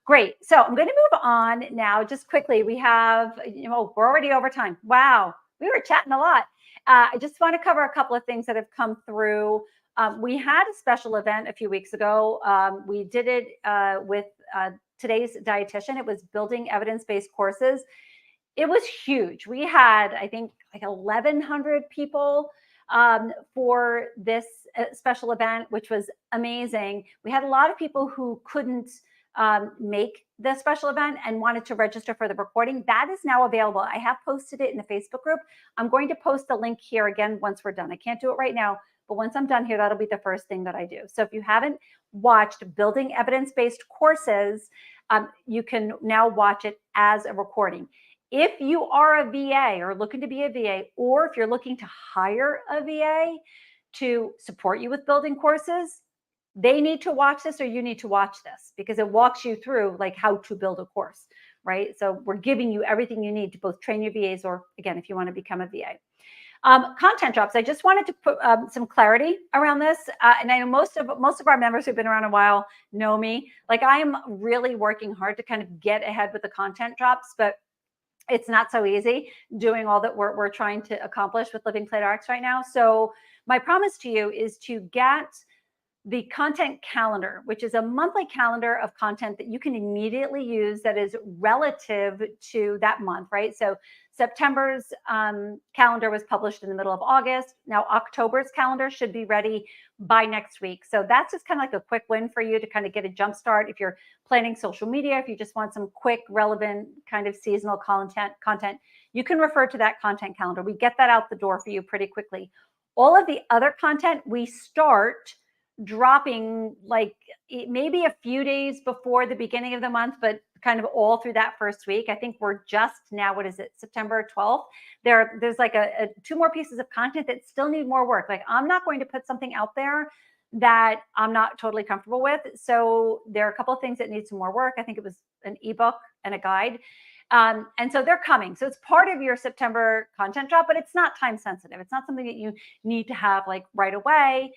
Great. So I'm going to move on now just quickly. We have, we're already over time. Wow. We were chatting a lot. I just want to cover a couple of things that have come through. We had a special event a few weeks ago. We did it with today's dietitian. It was building evidence-based courses. It was huge. We had, I think, like 1,100 people for this special event, which was amazing. We had a lot of people who couldn't make the special event and wanted to register for the recording. That is now available. I have posted it in the Facebook group. I'm going to post the link here again once we're done. I can't do it right now, but once I'm done here, that'll be the first thing that I do. So if you haven't watched Building Evidence-Based Courses, you can now watch it as a recording. If you are a VA or looking to be a VA, or if you're looking to hire a VA to support you with building courses, they need to watch this, or you need to watch this, because it walks you through like how to build a course, right? So we're giving you everything you need to both train your VAs, or again, if you want to become a VA. Content drops. I just wanted to put some clarity around this. And I know most of our members who've been around a while know me. Like, I am really working hard to kind of get ahead with the content drops, but it's not so easy doing all that we're trying to accomplish with Living Plate RX right now. So my promise to you is to get the content calendar, which is a monthly calendar of content that you can immediately use that is relative to that month, right? So September's calendar was published in the middle of August. Now October's calendar should be ready by next week. So that's just kind of like a quick win for you to kind of get a jump start if you're planning social media, if you just want some quick, relevant kind of seasonal content, you can refer to that content calendar. We get that out the door for you pretty quickly. All of the other content we start dropping like maybe a few days before the beginning of the month, but kind of all through that first week. I think we're just now, what is it, September 12th? There's like two more pieces of content that still need more work. Like, I'm not going to put something out there that I'm not totally comfortable with. So there are a couple of things that need some more work. I think it was an ebook and a guide. And so they're coming. So it's part of your September content drop, but it's not time sensitive. It's not something that you need to have like right away.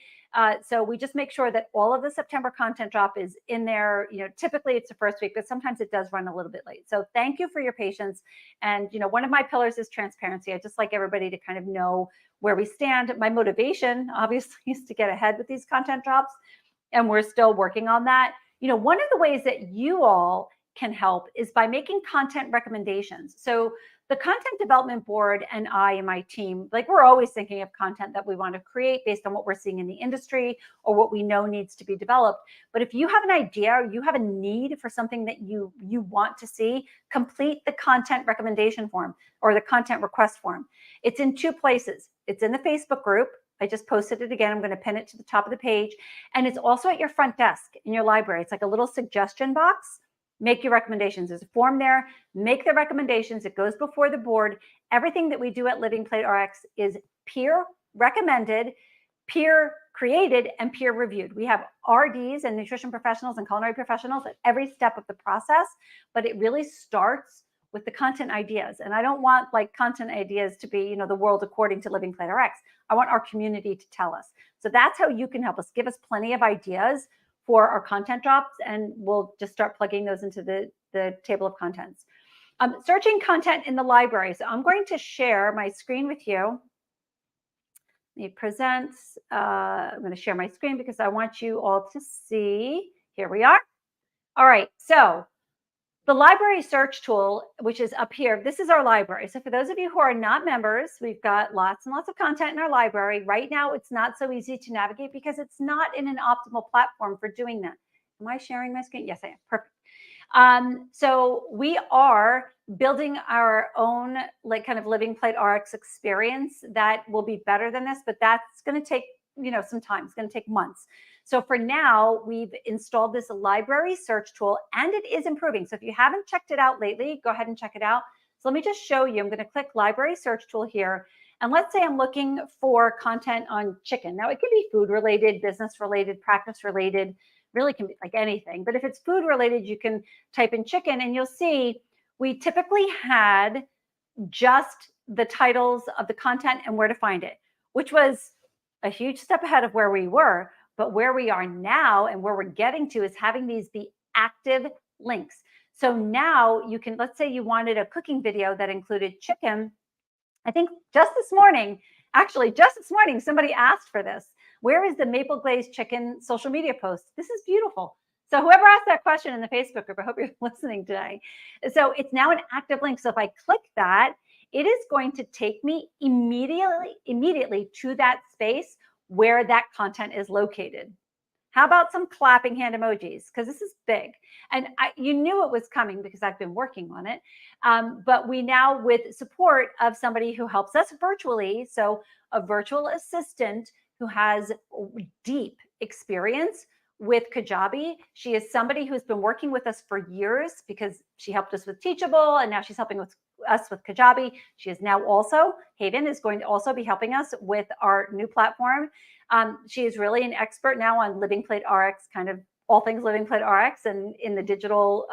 So we just make sure that all of the September content drop is in there. You know, typically it's the first week, but sometimes it does run a little bit late. So thank you for your patience. And, you know, one of my pillars is transparency. I just like everybody to kind of know where we stand. My motivation, obviously, is to get ahead with these content drops. And we're still working on that. You know, one of the ways that you all can help is by making content recommendations. So the content development board and I and my team, like, we're always thinking of content that we want to create based on what we're seeing in the industry or what we know needs to be developed. But if you have an idea or you have a need for something that you want to see, complete the content recommendation form or the content request form. It's in two places. It's in the Facebook group. I just posted it again. I'm going to pin it to the top of the page. And it's also at your front desk in your library. It's like a little suggestion box. Make your recommendations. There's a form there. Make the recommendations. It goes before the board. Everything that we do at Living Plate RX is peer recommended, peer created, and peer reviewed. We have RDs and nutrition professionals and culinary professionals at every step of the process, but it really starts with the content ideas. And I don't want like content ideas to be, you know, the world according to Living Plate RX. I want our community to tell us. So that's how you can help us. Give us plenty of ideas for our content drops, and we'll just start plugging those into the table of contents. Searching content in the library. So I'm going to share my screen with you. Let me present. I'm going to share my screen because I want you all to see. Here we are. All right. So the library search tool, which is up here, this is our library. So for those of you who are not members, we've got lots and lots of content in our library. Right now, it's not so easy to navigate because it's not in an optimal platform for doing that. Am I sharing my screen? Yes, I am. Perfect. So we are building our own like kind of Living Plate RX experience that will be better than this, but that's going to take, you know, some time. It's going to take months. So for now, we've installed this library search tool and it is improving. So if you haven't checked it out lately, go ahead and check it out. So let me just show you. I'm going to click library search tool here. And let's say I'm looking for content on chicken. Now it could be food related, business related, practice related, really can be like anything. But if it's food related, you can type in chicken and you'll see we typically had just the titles of the content and where to find it, which was a huge step ahead of where we were. But where we are now and where we're getting to is having these be active links. So now you can, let's say you wanted a cooking video that included chicken. I think just this morning, somebody asked for this. Where is the maple glazed chicken social media post? This is beautiful. So whoever asked that question in the Facebook group, I hope you're listening today. So it's now an active link. So if I click that, it is going to take me immediately to that space where that content is located. How about some clapping hand emojis? Because this is big. And you knew it was coming because I've been working on it. But we now, with support of somebody who helps us virtually, so a virtual assistant who has deep experience with Kajabi. She is somebody who's been working with us for years because she helped us with Teachable, and now she's helping us with Kajabi. She is now also, Hayden is going to also be helping us with our new platform. She is really an expert now on Living Plate RX, kind of all things Living Plate RX and in the digital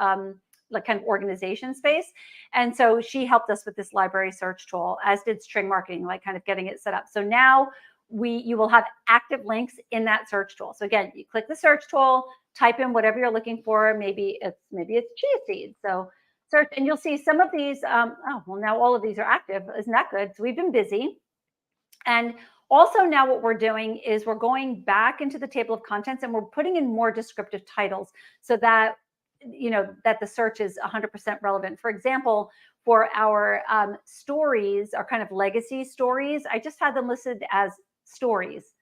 like kind of organization space. And so she helped us with this library search tool, as did String Marketing, like kind of getting it set up. So now you will have active links in that search tool. So again, you click the search tool, type in whatever you're looking for. Maybe it's chia seeds. So search, and you'll see some of these. Oh, well, now all of these are active. Isn't that good? So we've been busy. And also now what we're doing is we're going back into the table of contents and we're putting in more descriptive titles so that, that the search is 100% relevant. For example, for our stories, our kind of legacy stories, I just had them listed as stories.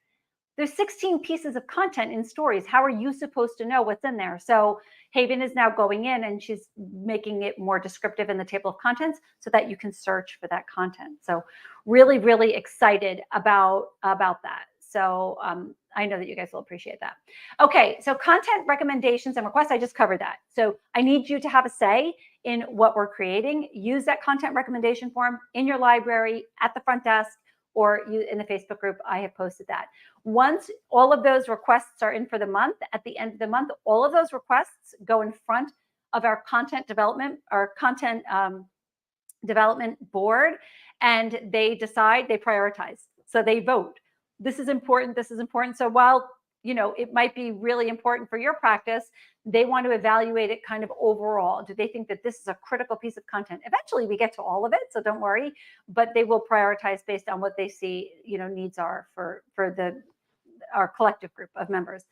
There's 16 pieces of content in stories. How are you supposed to know what's in there? So Haven is now going in and she's making it more descriptive in the table of contents so that you can search for that content. So really, really excited about that. So I know that you guys will appreciate that. Okay, so content recommendations and requests, I just covered that. So I need you to have a say in what we're creating. Use that content recommendation form in your library, at the front desk, or in the Facebook group. I have posted that. Once all of those requests are in for the month, at the end of the month, all of those requests go in front of our content development, development board, and they decide, they prioritize. So they vote. This is important. This is important. So while it might be really important for your practice, they want to evaluate it kind of overall. Do they think that this is a critical piece of content? Eventually we get to all of it, so don't worry, but they will prioritize based on what they see, needs are for our collective group of members.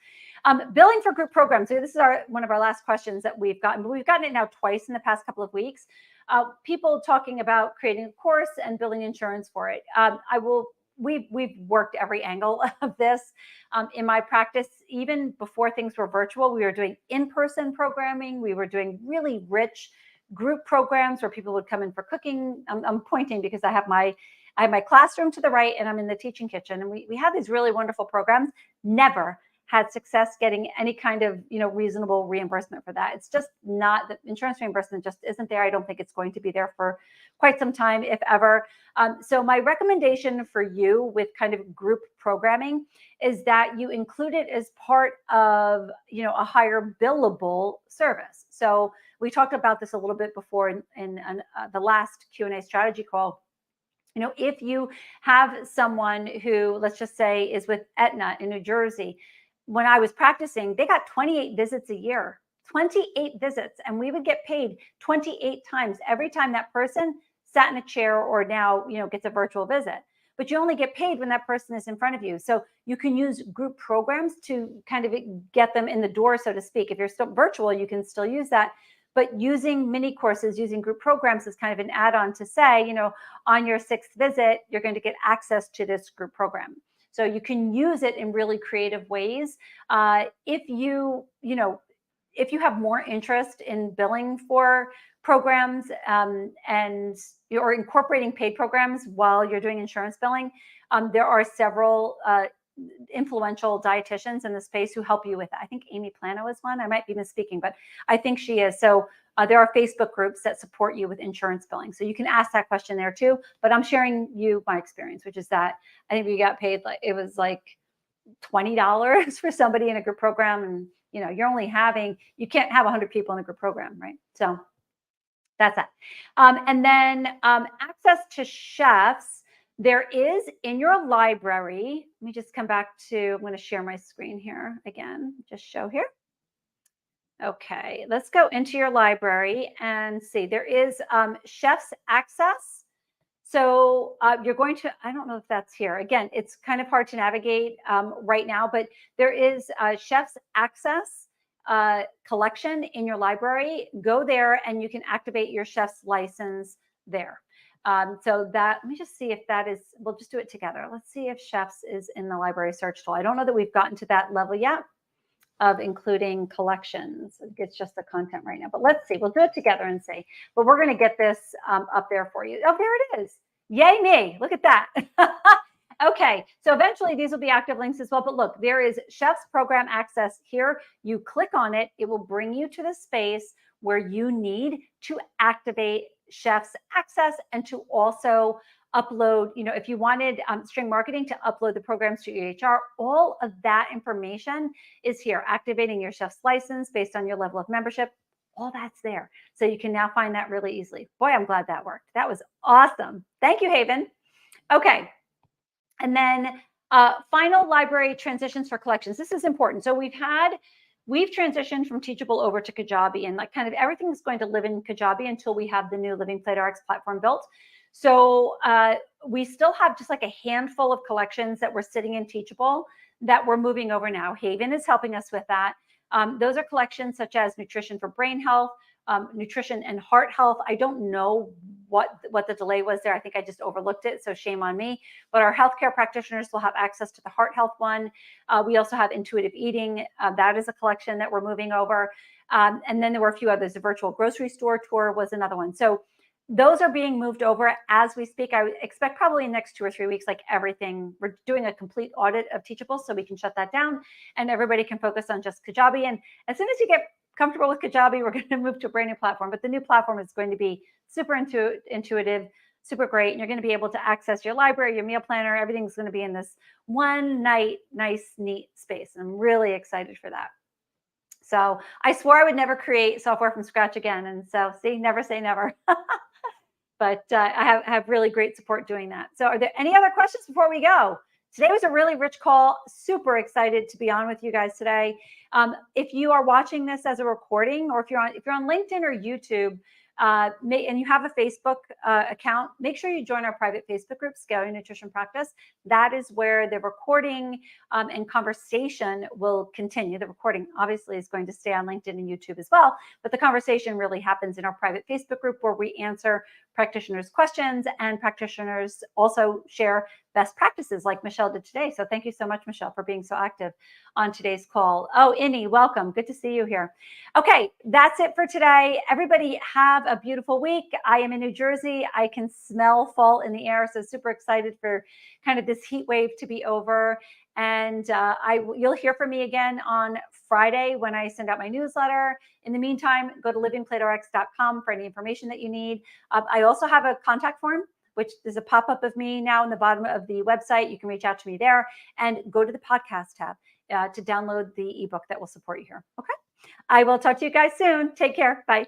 Billing for group programs. So this is one of our last questions that we've gotten, but we've gotten it now twice in the past couple of weeks. People talking about creating a course and billing insurance for it. We've worked every angle of this in my practice. Even before things were virtual, we were doing in-person programming. We were doing really rich group programs where people would come in for cooking. I'm pointing because I have my classroom to the right and I'm in the teaching kitchen. And we had these really wonderful programs. Never had success getting any kind of reasonable reimbursement for that. It's just not, the insurance reimbursement just isn't there. I don't think it's going to be there for quite some time, if ever. So my recommendation for you with kind of group programming is that you include it as part of a higher billable service. So we talked about this a little bit before in the last Q&A strategy call. If you have someone who, let's just say, is with Aetna in New Jersey, when I was practicing, they got 28 visits a year, 28 visits, and we would get paid 28 times every time that person sat in a chair or now, gets a virtual visit. But you only get paid when that person is in front of you. So you can use group programs to kind of get them in the door, so to speak. If you're still virtual, you can still use that. But using mini courses, using group programs is kind of an add-on to say, on your 6th visit, you're going to get access to this group program. So you can use it in really creative ways. If you have more interest in billing for programs or incorporating paid programs while you're doing insurance billing, there are several influential dietitians in the space who help you with that. I think Amy Plano is one. I might be misspeaking, but I think she is. So there are Facebook groups that support you with insurance billing. So you can ask that question there too, but I'm sharing you my experience, which is that I think we got paid it was like $20 for somebody in a group program. And you can't have 100 people in a group program, right? So that's that. And then access to chefs. There is in your library, let me just come back to, I'm going to share my screen here again, just show here. Okay, let's go into your library and see. There is Chef's Access. So you're going to, I don't know if that's here. Again, it's kind of hard to navigate right now, but there is Chef's Access collection in your library. Go there and you can activate your chef's license there. So that, let me just see if that is, we'll just do it together. Let's see if Chefs is in the library search tool. I don't know that we've gotten to that level yet of including collections. It's just the content right now, but let's see, we'll do it together and see. But we're going to get this up there for you. Oh, there it is. Yay me, look at that. Okay, so eventually these will be active links as well, but look, there is Chef's Program Access here. You click on it, it will bring you to the space where you need to activate Chef's Access and to also upload, if you wanted String Marketing to upload the programs to EHR, all of that information is here. Activating your chef's license based on your level of membership, all that's there. So you can now find that really easily. Boy, I'm glad that worked. That was awesome. Thank you, Haven. Okay. And then final library transitions for collections. This is important. So we've transitioned from Teachable over to Kajabi, and like kind of everything is going to live in Kajabi until we have the new Living PlateRx platform built. So we still have just like a handful of collections that were sitting in Teachable that we're moving over now. Haven is helping us with that. Those are collections such as Nutrition for Brain Health, Nutrition and Heart Health. I don't know what the delay was there. I think I just overlooked it, so shame on me. But our healthcare practitioners will have access to the Heart Health one. We also have Intuitive Eating. That is a collection that we're moving over. And then there were a few others. The Virtual Grocery Store Tour was another one. So those are being moved over as we speak. I would expect probably in the next 2 or 3 weeks, like everything, we're doing a complete audit of Teachable so we can shut that down and everybody can focus on just Kajabi. And as soon as you get comfortable with Kajabi, we're going to move to a brand new platform. But the new platform is going to be super intuitive, super great. And you're going to be able to access your library, your meal planner. Everything's going to be in this one nice, neat space. I'm really excited for that. So I swore I would never create software from scratch again. And so see, never say never. But I have really great support doing that. So are there any other questions before we go? Today was a really rich call. Super excited to be on with you guys today. If you are watching this as a recording, or if you're on LinkedIn or YouTube, and you have a Facebook account, make sure you join our private Facebook group, Scaling Nutrition Practice. That is where the recording and conversation will continue. The recording obviously is going to stay on LinkedIn and YouTube as well, but the conversation really happens in our private Facebook group where we answer practitioners' questions, and practitioners also share best practices like Michelle did today. So thank you so much, Michelle, for being so active on today's call. Oh, Innie, welcome. Good to see you here. Okay, that's it for today. Everybody have a beautiful week. I am in New Jersey. I can smell fall in the air, so super excited for kind of this heat wave to be over. And you'll hear from me again on Friday when I send out my newsletter. In the meantime, go to livingplaterx.com for any information that you need. I also have a contact form, which is a pop-up of me now in the bottom of the website. You can reach out to me there, and go to the podcast tab to download the ebook that will support you here. Okay. I will talk to you guys soon. Take care. Bye.